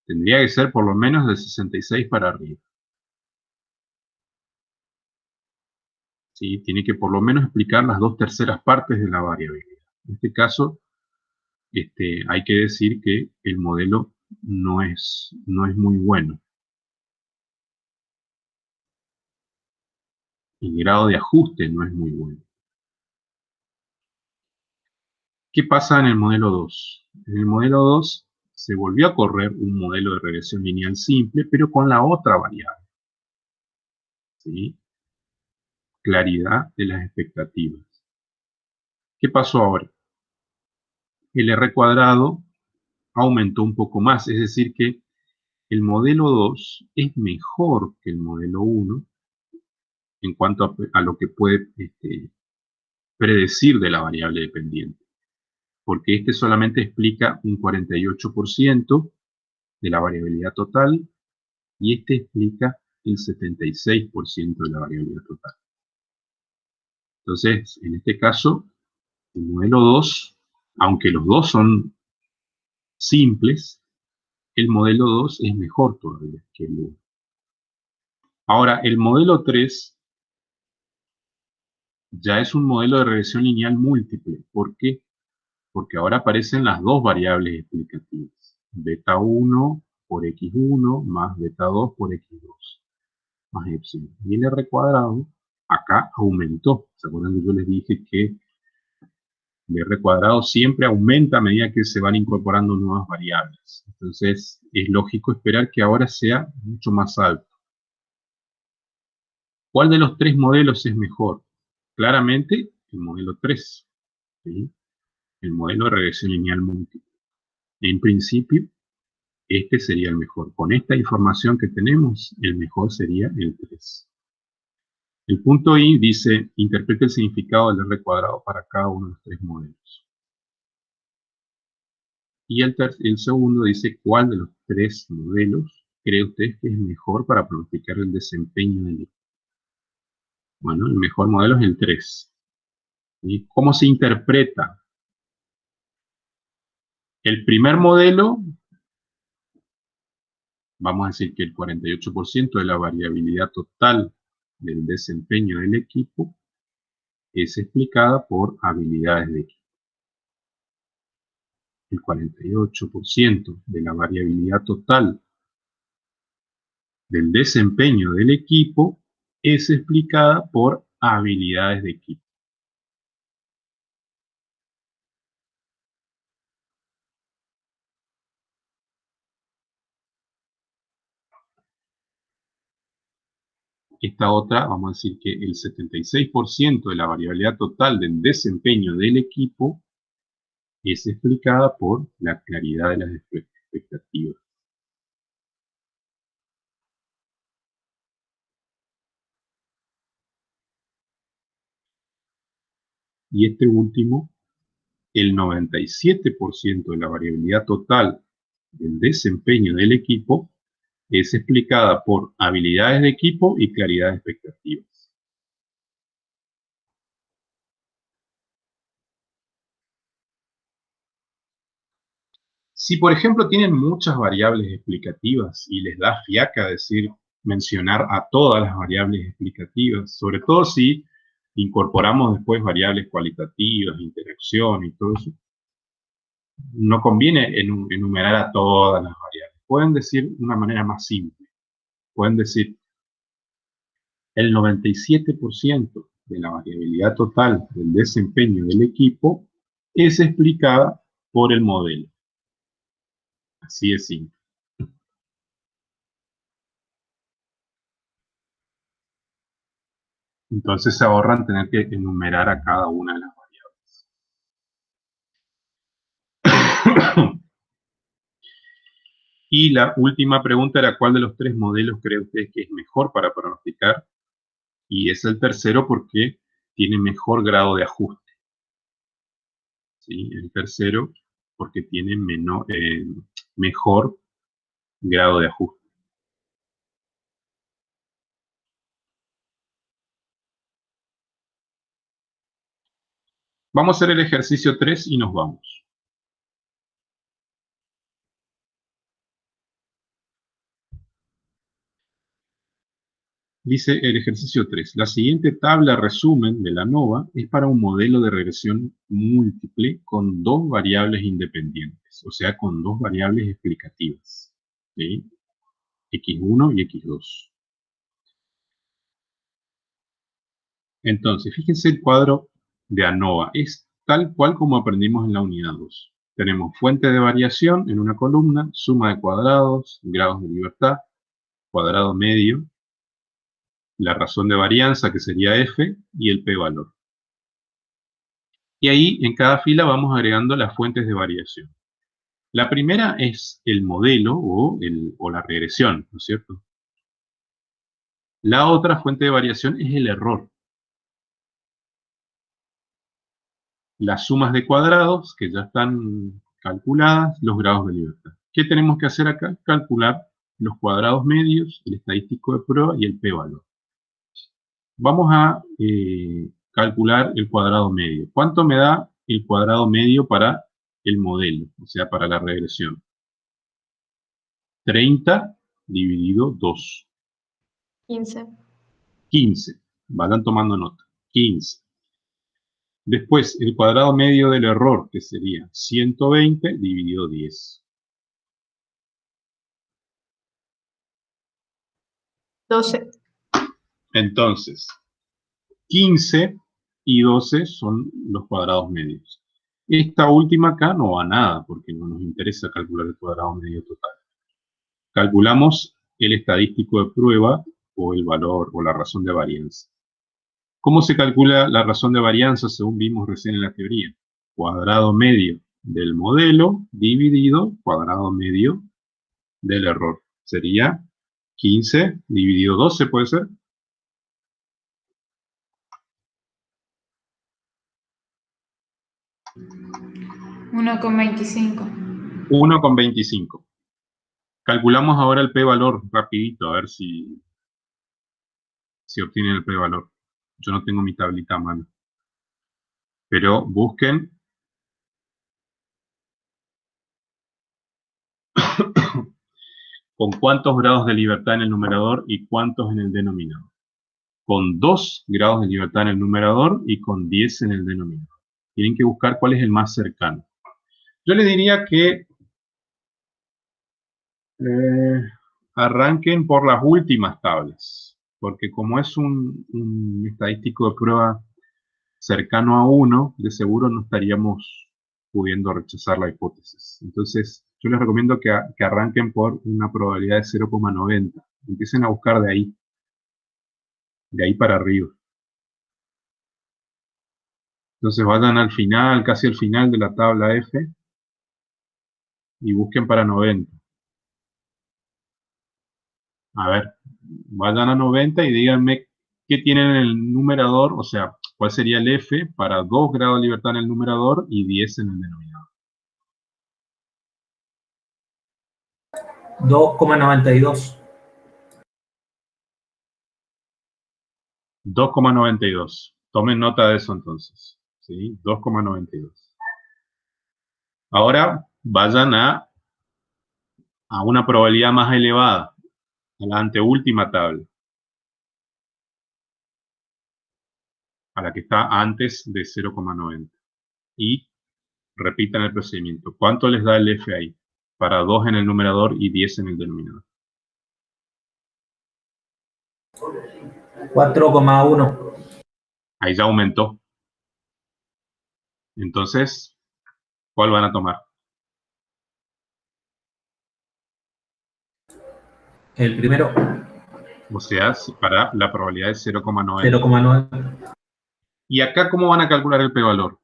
tendría que ser por lo menos de 66 para arriba. ¿Sí? Tiene que por lo menos explicar las 2/3 partes de la variabilidad. En este caso, hay que decir que el modelo no es muy bueno. El grado de ajuste no es muy bueno. ¿Qué pasa en el modelo 2? En el modelo 2 se volvió a correr un modelo de regresión lineal simple, pero con la otra variable, ¿sí? Claridad de las expectativas. ¿Qué pasó ahora? El R cuadrado aumentó un poco más, es decir que el modelo 2 es mejor que el modelo 1 en cuanto a lo que puede predecir de la variable dependiente, porque este solamente explica un 48% de la variabilidad total y este explica el 76% de la variabilidad total. Entonces, en este caso, el modelo 2, aunque los dos son simples, el modelo 2 es mejor todavía que el 1. Ahora, el modelo 3 ya es un modelo de regresión lineal múltiple. ¿Por qué? Porque ahora aparecen las dos variables explicativas. Beta 1 por x1 más beta 2 por x2 más epsilon. Y el r cuadrado acá aumentó. ¿Se acuerdan que yo les dije que el r cuadrado siempre aumenta a medida que se van incorporando nuevas variables? Entonces es lógico esperar que ahora sea mucho más alto. ¿Cuál de los tres modelos es mejor? Claramente el modelo 3, ¿sí? El modelo de regresión lineal múltiple. En principio, este sería el mejor. Con esta información que tenemos, el mejor sería el 3. El punto I dice, interprete el significado del r cuadrado para cada uno de los tres modelos. Y el segundo dice, ¿cuál de los tres modelos cree usted que es mejor para pronosticar el desempeño del equipo? Bueno, el mejor modelo es el 3. ¿Y cómo se interpreta? El primer modelo, vamos a decir que el 48% de la variabilidad total del desempeño del equipo es explicada por habilidades de equipo. El 48% de la variabilidad total del desempeño del equipo es explicada por habilidades de equipo. Esta otra, vamos a decir que el 76% de la variabilidad total del desempeño del equipo es explicada por la claridad de las expectativas. Y este último, el 97% de la variabilidad total del desempeño del equipo es explicada por habilidades de equipo y claridad de expectativas. Si, por ejemplo, tienen muchas variables explicativas y les da fiaca mencionar a todas las variables explicativas, sobre todo si incorporamos después variables cualitativas, interacción y todo eso, no conviene enumerar a todas las variables. Pueden decir de una manera más simple. Pueden decir el 97% de la variabilidad total del desempeño del equipo es explicada por el modelo. Así es simple. Entonces se ahorran tener que enumerar a cada una de las variables. Y la última pregunta era, ¿cuál de los tres modelos cree usted que es mejor para pronosticar? Y es el tercero porque tiene mejor grado de ajuste. ¿Sí? El tercero porque tiene mejor grado de ajuste. Vamos a hacer el ejercicio 3 y nos vamos. Dice el ejercicio 3. La siguiente tabla resumen de la ANOVA es para un modelo de regresión múltiple con dos variables independientes, o sea, con dos variables explicativas, ¿sí? X1 y X2. Entonces, fíjense el cuadro de ANOVA. Es tal cual como aprendimos en la unidad 2. Tenemos fuente de variación en una columna, suma de cuadrados, grados de libertad, cuadrado medio, la razón de varianza, que sería F, y el p-valor. Y ahí, en cada fila, vamos agregando las fuentes de variación. La primera es el modelo o la regresión, ¿no es cierto? La otra fuente de variación es el error. Las sumas de cuadrados, que ya están calculadas, los grados de libertad. ¿Qué tenemos que hacer acá? Calcular los cuadrados medios, el estadístico de prueba y el p-valor. Vamos a calcular el cuadrado medio. ¿Cuánto me da el cuadrado medio para el modelo? O sea, para la regresión. 30 dividido 2. 15. 15. Vayan tomando nota. 15. Después, el cuadrado medio del error, que sería 120 dividido 10. 12. Entonces, 15 y 12 son los cuadrados medios. Esta última acá no va a nada, porque no nos interesa calcular el cuadrado medio total. Calculamos el estadístico de prueba o el valor o la razón de varianza. ¿Cómo se calcula la razón de varianza según vimos recién en la teoría? Cuadrado medio del modelo dividido cuadrado medio del error. Sería 15 dividido 12, ¿puede ser? Uno con 25. 1,25. Calculamos ahora el p-valor rapidito, a ver si obtienen el p-valor. Yo no tengo mi tablita a mano. Pero busquen con cuántos grados de libertad en el numerador y cuántos en el denominador. Con 2 grados de libertad en el numerador y con 10 en el denominador. Tienen que buscar cuál es el más cercano. Yo les diría que arranquen por las últimas tablas, porque como es un estadístico de prueba cercano a 1, de seguro no estaríamos pudiendo rechazar la hipótesis. Entonces, yo les recomiendo que arranquen por una probabilidad de 0,90. Empiecen a buscar de ahí para arriba. Entonces vayan al final, casi al final de la tabla F, y busquen para 90. A ver, vayan a 90 y díganme qué tienen en el numerador, o sea, cuál sería el F para 2 grados de libertad en el numerador y 10 en el denominador. 2,92. 2,92. Tomen nota de eso entonces. ¿Sí? 2,92. Ahora vayan a una probabilidad más elevada, a la anteúltima tabla, a la que está antes de 0,90. Y repitan el procedimiento. ¿Cuánto les da el F ahí? Para 2 en el numerador y 10 en el denominador. 4,1. Ahí ya aumentó. Entonces, ¿cuál van a tomar? El primero, O sea, para la probabilidad de 0,9. 0,9. ¿Y acá cómo van a calcular el p-valor?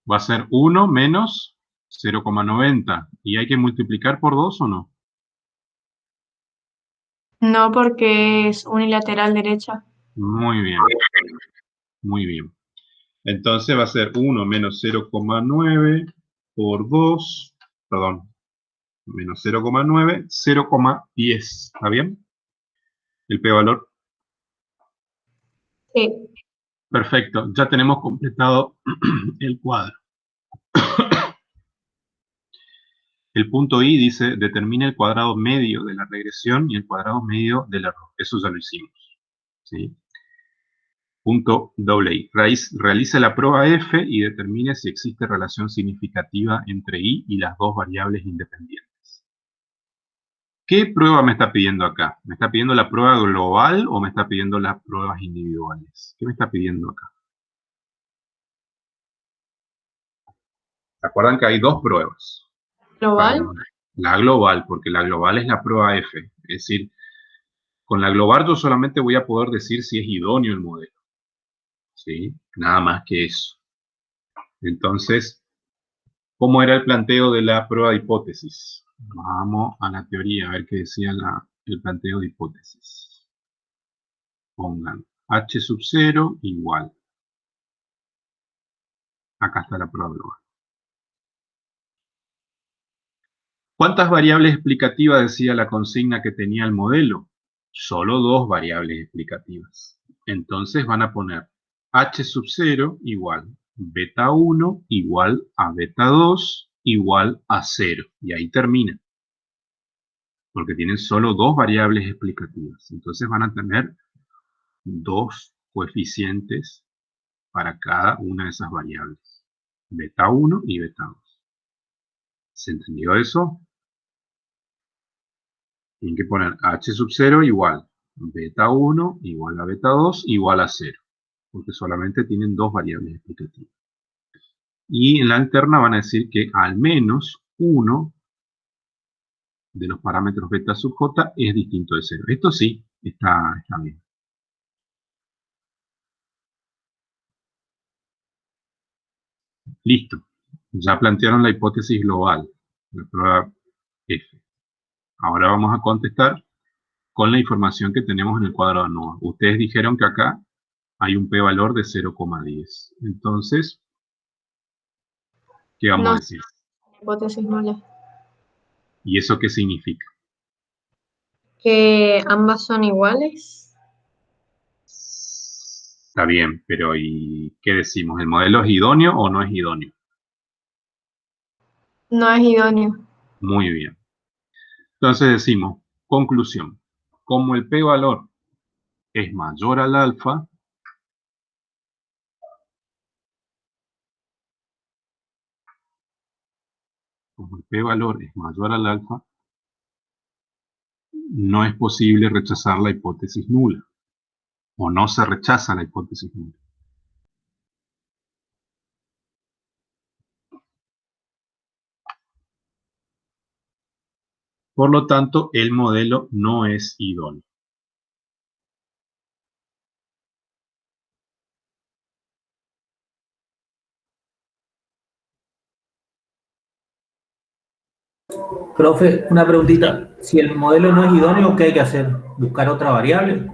Va a ser 1 menos 0,90. ¿Y hay que multiplicar por 2 o no? No, porque es unilateral derecha. Muy bien. Muy bien. Entonces va a ser 1 menos 0,9 por 2. Perdón. Menos 0,9, 0,10. ¿Está bien? El p-valor. Sí. Perfecto. Ya tenemos completado el cuadro. El punto I dice, determina el cuadrado medio de la regresión y el cuadrado medio del error. Eso ya lo hicimos. ¿Sí? Punto I. Realiza la prueba F y determine si existe relación significativa entre I y las dos variables independientes. ¿Qué prueba me está pidiendo acá? ¿Me está pidiendo la prueba global o me está pidiendo las pruebas individuales? ¿Qué me está pidiendo acá? ¿Se acuerdan que hay dos pruebas? Global. La global, porque la global es la prueba F. Es decir, con la global yo solamente voy a poder decir si es idóneo el modelo. ¿Sí? Nada más que eso. Entonces, ¿Cómo era el planteo de la prueba de hipótesis? Vamos a la teoría, a ver qué decía el planteo de hipótesis. Pongan h sub 0 igual. Acá está la prueba global. ¿Cuántas variables explicativas decía la consigna que tenía el modelo? Solo 2 variables explicativas. Entonces van a poner h sub 0 igual beta 1 igual a beta 2 igual a 0. Y ahí termina. Porque tienen solo 2 variables explicativas. Entonces van a tener 2 coeficientes para cada una de esas variables. Beta 1 y beta 2. ¿Se entendió eso? Tienen que poner h sub 0 igual beta 1 igual a beta 2 igual a 0. Porque solamente tienen 2 variables explicativas. Y en la alterna van a decir que al menos uno de los parámetros beta sub j es distinto de 0. Esto sí, está bien. Listo. Ya plantearon la hipótesis global, la prueba F. Ahora vamos a contestar con la información que tenemos en el cuadro de ANOVA. Ustedes dijeron que acá hay un p-valor de 0,10. Entonces, ¿qué vamos a decir? Hipótesis nula. ¿Y eso qué significa? Que ambas son iguales. Está bien, pero ¿y qué decimos? ¿El modelo es idóneo o no es idóneo? No es idóneo. Muy bien. Entonces decimos, conclusión, como el p-valor es mayor al alfa, como el p-valor es mayor al alfa, no es posible rechazar la hipótesis nula, o no se rechaza la hipótesis nula. Por lo tanto, el modelo no es idóneo. Profe, una preguntita. Si el modelo no es idóneo, ¿qué hay que hacer? ¿Buscar otra variable?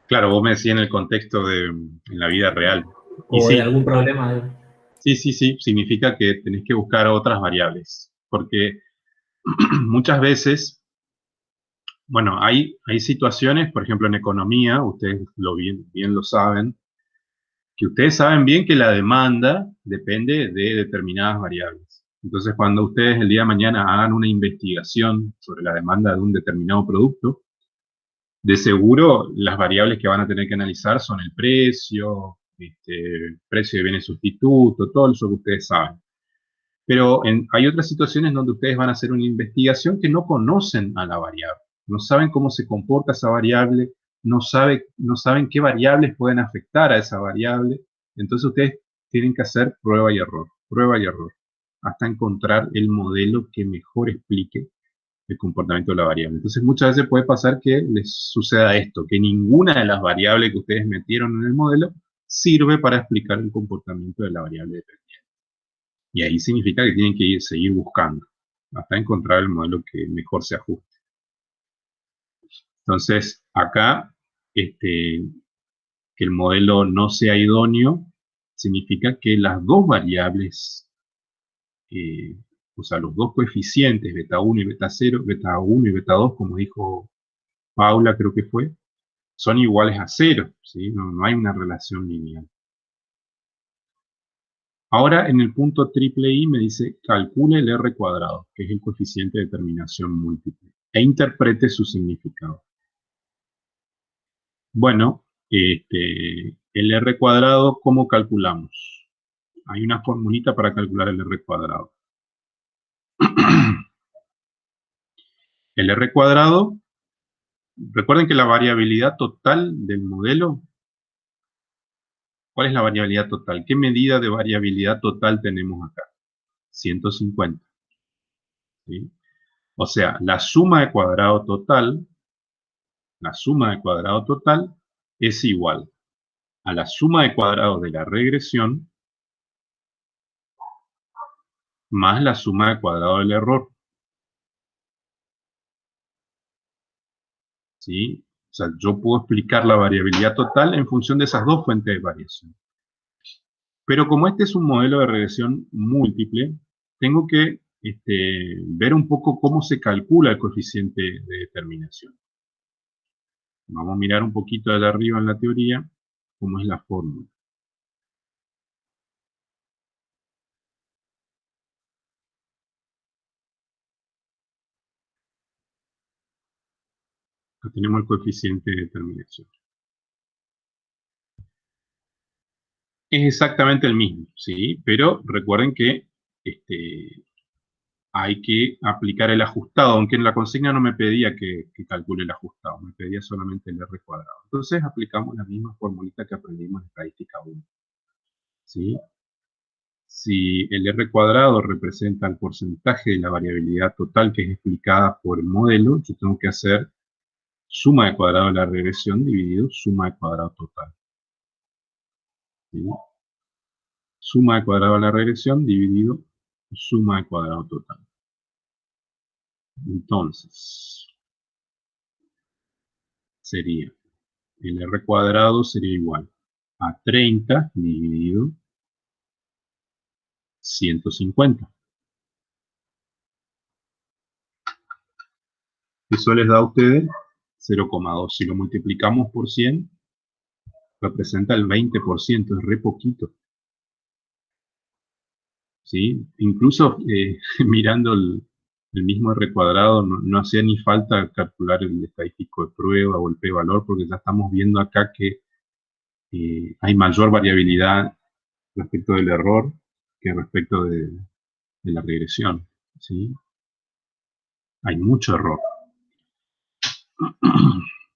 Claro, vos me decías en el contexto en la vida real. Y ¿O de sí, algún problema? sí, significa que tenés que buscar otras variables. Porque muchas veces, bueno, hay situaciones, por ejemplo en economía, ustedes bien lo saben, que ustedes saben bien que la demanda depende de determinadas variables. Entonces, cuando ustedes el día de mañana hagan una investigación sobre la demanda de un determinado producto, de seguro las variables que van a tener que analizar son el precio, el precio de bienes sustitutos, todo eso que ustedes saben. Pero hay otras situaciones donde ustedes van a hacer una investigación que no conocen a la variable, no saben cómo se comporta esa variable, no saben qué variables pueden afectar a esa variable. Entonces ustedes tienen que hacer prueba y error, hasta encontrar el modelo que mejor explique el comportamiento de la variable. Entonces muchas veces puede pasar que les suceda esto, que ninguna de las variables que ustedes metieron en el modelo sirve para explicar el comportamiento de la variable dependiente. Y ahí significa que tienen que seguir buscando hasta encontrar el modelo que mejor se ajuste. Entonces, acá, que el modelo no sea idóneo, significa que las dos variables, o sea, los dos coeficientes, beta 1 y beta 0, beta 1 y beta 2, como dijo Paula, creo que fue, son iguales a 0, ¿sí? No hay una relación lineal. Ahora en el punto triple I me dice calcule el R cuadrado, que es el coeficiente de determinación múltiple, e interprete su significado. Bueno, el R cuadrado, ¿cómo calculamos? Hay una formulita para calcular el R cuadrado. El R cuadrado, recuerden que la variabilidad total del modelo, ¿cuál es la variabilidad total? ¿Qué medida de variabilidad total tenemos acá? 150. ¿Sí? O sea, la suma de cuadrado total es igual a la suma de cuadrados de la regresión más la suma de cuadrado del error. ¿Sí? O sea, yo puedo explicar la variabilidad total en función de esas dos fuentes de variación. Pero como este es un modelo de regresión múltiple, tengo que ver un poco cómo se calcula el coeficiente de determinación. Vamos a mirar un poquito allá arriba en la teoría cómo es la fórmula. Acá tenemos el coeficiente de determinación. Es exactamente el mismo, ¿sí? Pero recuerden que hay que aplicar el ajustado, aunque en la consigna no me pedía que calcule el ajustado, me pedía solamente el R cuadrado. Entonces aplicamos la misma formulita que aprendimos en estadística 1, ¿sí? Si el R cuadrado representa el porcentaje de la variabilidad total que es explicada por el modelo, yo tengo que hacer suma de cuadrado de la regresión dividido suma de cuadrado total. ¿Sí? Suma de cuadrado de la regresión dividido suma de cuadrado total. Entonces, sería el R cuadrado sería igual a 30 dividido 150. Eso les da a ustedes 0,2. Si lo multiplicamos por 100, representa el 20%, es re poquito. ¿Sí? Incluso mirando el mismo R cuadrado, no hacía ni falta calcular el estadístico de prueba o el p-valor, porque ya estamos viendo acá que hay mayor variabilidad respecto del error que respecto de la regresión. ¿Sí? Hay mucho error.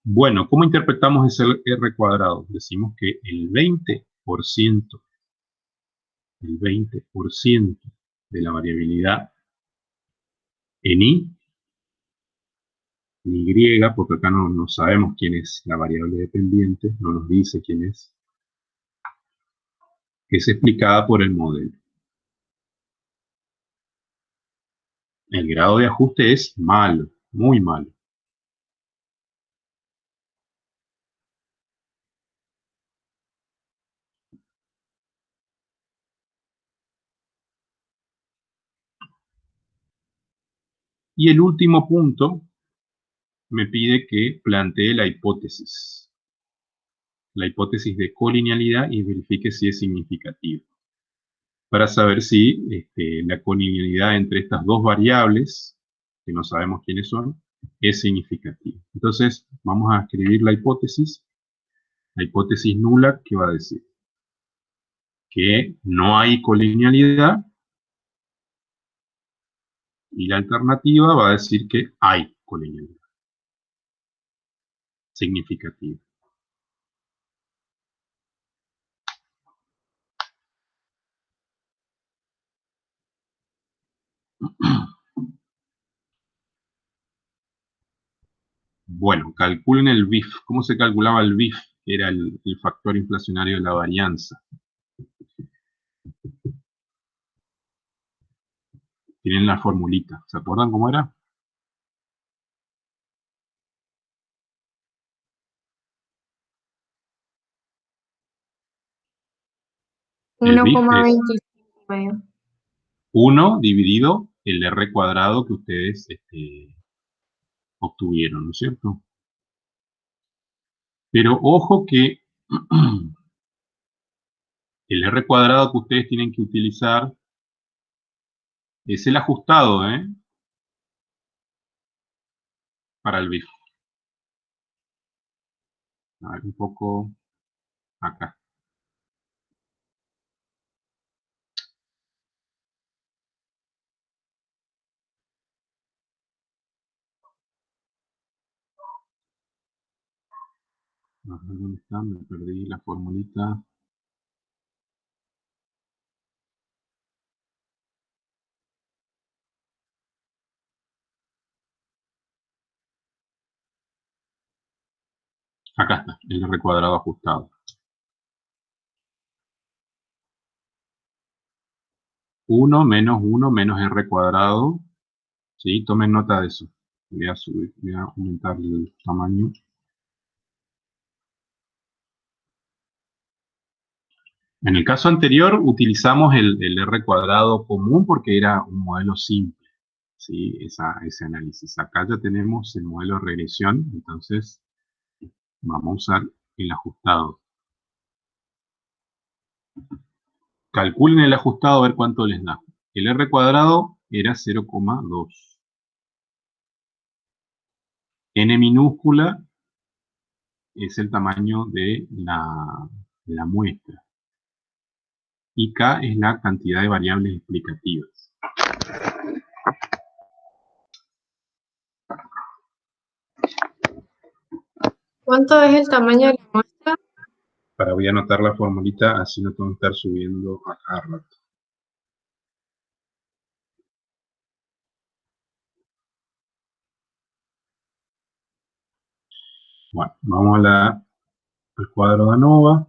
Bueno, ¿cómo interpretamos ese R cuadrado? Decimos que el 20% de la variabilidad en Y, porque acá no sabemos quién es la variable dependiente, no nos dice quién es explicada por el modelo. El grado de ajuste es malo, muy malo. Y el último punto me pide que plantee la hipótesis de colinealidad y verifique si es significativa, para saber si la colinealidad entre estas dos variables, que no sabemos quiénes son, es significativa. Entonces, vamos a escribir la hipótesis nula, que va a decir que no hay colinealidad, y la alternativa va a decir que hay colinealidad significativa. Bueno, calculen el BIF. ¿Cómo se calculaba el BIF? Que era el factor inflacionario de la varianza. Tienen la formulita. ¿Se acuerdan cómo era? El BIF es 1,25. 1 dividido el R cuadrado que ustedes obtuvieron, ¿no es cierto? Pero ojo que el R cuadrado que ustedes tienen que utilizar es el ajustado, para el BIF. A ver, un poco acá. A ver, ¿dónde está? Me perdí la formulita. Acá está, el R cuadrado ajustado. 1 menos r cuadrado. ¿Sí? Tomen nota de eso. Voy a aumentar el tamaño. En el caso anterior utilizamos el r cuadrado común porque era un modelo simple, ¿sí? Ese análisis. Acá ya tenemos el modelo de regresión, entonces vamos a usar el ajustado. Calculen el ajustado a ver cuánto les da. El r cuadrado era 0,2. N minúscula es el tamaño de la muestra. Y K es la cantidad de variables explicativas. ¿Cuánto es el tamaño de la muestra? Ahora voy a anotar la formulita, así no tengo que estar subiendo a cada rato. Bueno, vamos al cuadro de ANOVA.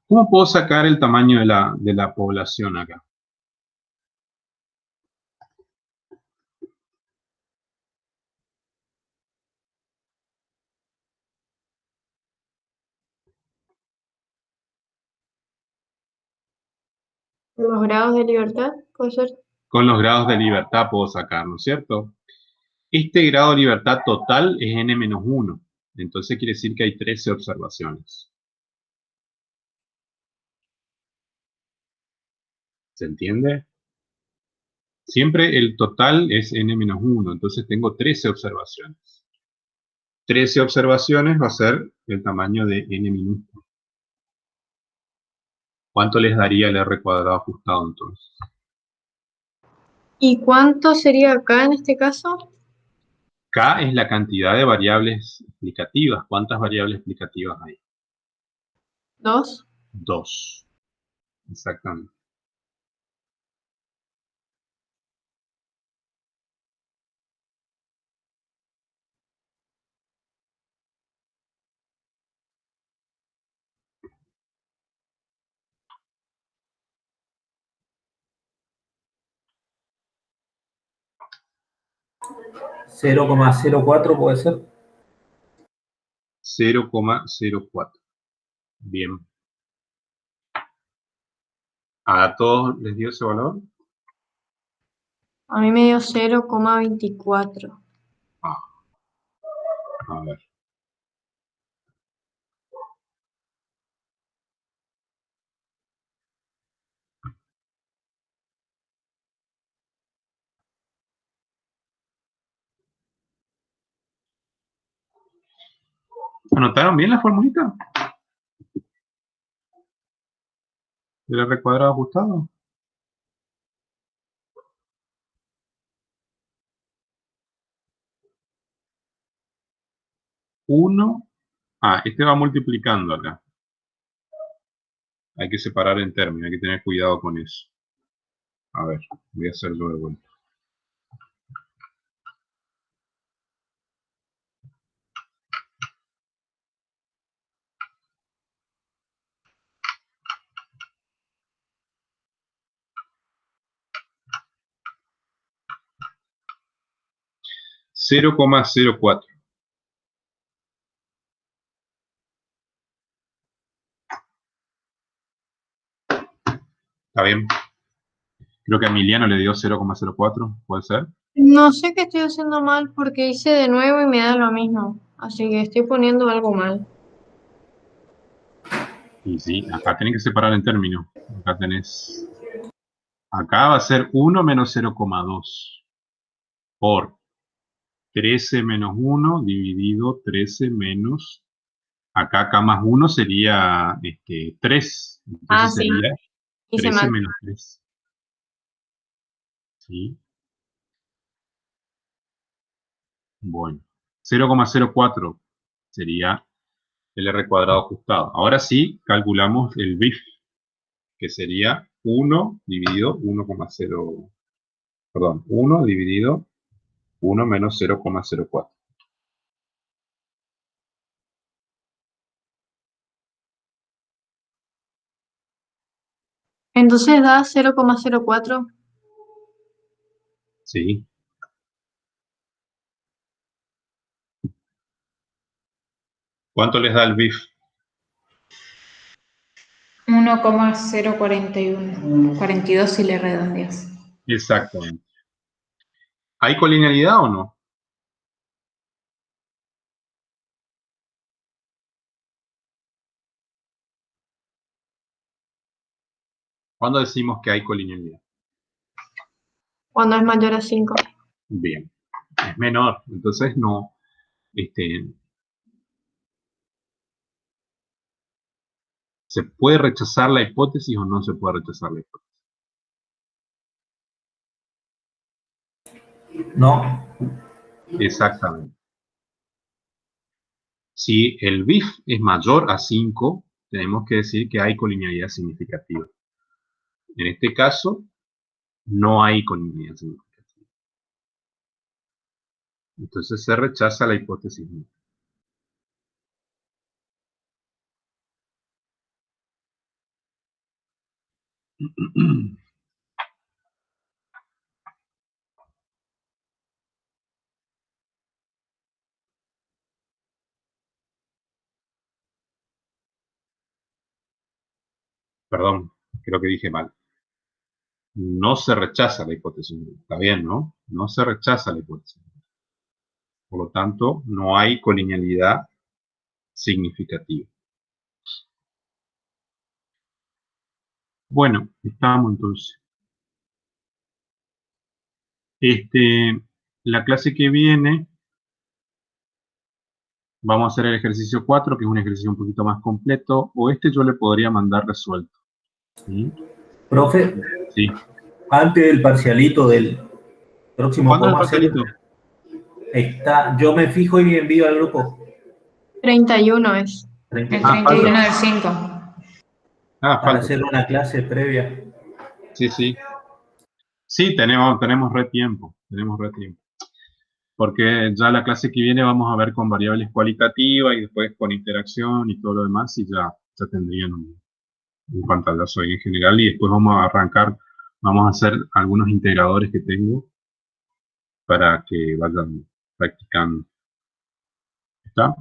¿Cómo puedo sacar el tamaño de la población acá? ¿Los grados de libertad? ¿Puede ser? Con los grados de libertad puedo sacarlo, ¿cierto? Este grado de libertad total es n-1. Entonces quiere decir que hay 13 observaciones. ¿Se entiende? Siempre el total es n-1, entonces tengo 13 observaciones. 13 observaciones va a ser el tamaño de n minúsculo. ¿Cuánto les daría el r cuadrado ajustado entonces? ¿Y cuánto sería acá en este caso? K es la cantidad de variables explicativas. ¿Cuántas variables explicativas hay? 2. 2. Exactamente. ¿0,04 puede ser? 0,04. Bien. ¿A todos les dio ese valor? A mí me dio 0,24. Ah, a ver. ¿Anotaron bien la formulita? ¿Del r cuadrado ajustado? Uno. Ah, este va multiplicando acá. Hay que separar en términos, hay que tener cuidado con eso. A ver, voy a hacerlo de vuelta. Cero coma 0,04. ¿Está bien? Creo que a Emiliano le dio 0,04, ¿puede ser? No sé qué estoy haciendo mal porque hice de nuevo y me da lo mismo. Así que estoy poniendo algo mal. Y sí, acá tenés que separar en términos. Acá tenés... Acá va a ser 1 menos 0,2 por 13 menos 1 dividido 13 menos... Acá K más 1 sería 3. Entonces Sí, sería hice 13 mal. menos 3. ¿Sí? Bueno. 0,04 sería el r cuadrado ajustado. Ahora sí, calculamos el BIF, que sería 1 dividido 1,0. Perdón, 1 dividido 1 menos 0,04. Entonces da 0,04. ¿Sí? ¿Cuánto les da el BIF? 1,041. 42 si le redondeas. Exactamente. ¿Hay colinealidad o no? ¿Cuándo decimos que hay colinealidad? Cuando es mayor a 5. Bien. Es menor, entonces no. ¿Se puede rechazar la hipótesis o no se puede rechazar la hipótesis? No. Exactamente. Si el BIF es mayor a 5, tenemos que decir que hay colinealidad significativa. En este caso, no hay colinealidad significativa. Entonces se rechaza la hipótesis. Perdón, creo que dije mal. No se rechaza la hipótesis. Está bien, ¿no? No se rechaza la hipótesis. Por lo tanto, no hay colinealidad significativa. Bueno, estamos entonces. La clase que viene, vamos a hacer el ejercicio 4, que es un ejercicio un poquito más completo, o yo le podría mandar resuelto. ¿Sí? Profe, Sí. antes del parcialito del próximo, ¿Cuándo es el podemos hacer. Yo me fijo y envío al grupo. 31 es. El 30, 31 del 5. para falta. hacer una clase previa. Sí, sí. Sí, tenemos re tiempo. Porque ya la clase que viene vamos a ver con variables cualitativas y después con interacción y todo lo demás, y ya tendrían un pantallazo ahí en general, y después vamos a arrancar, vamos a hacer algunos integradores que tengo para que vayan practicando. ¿Está?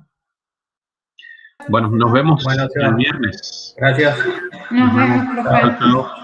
Bueno, nos vemos Bueno, el viernes. gracias. Nos vemos, profe. Chao, chao.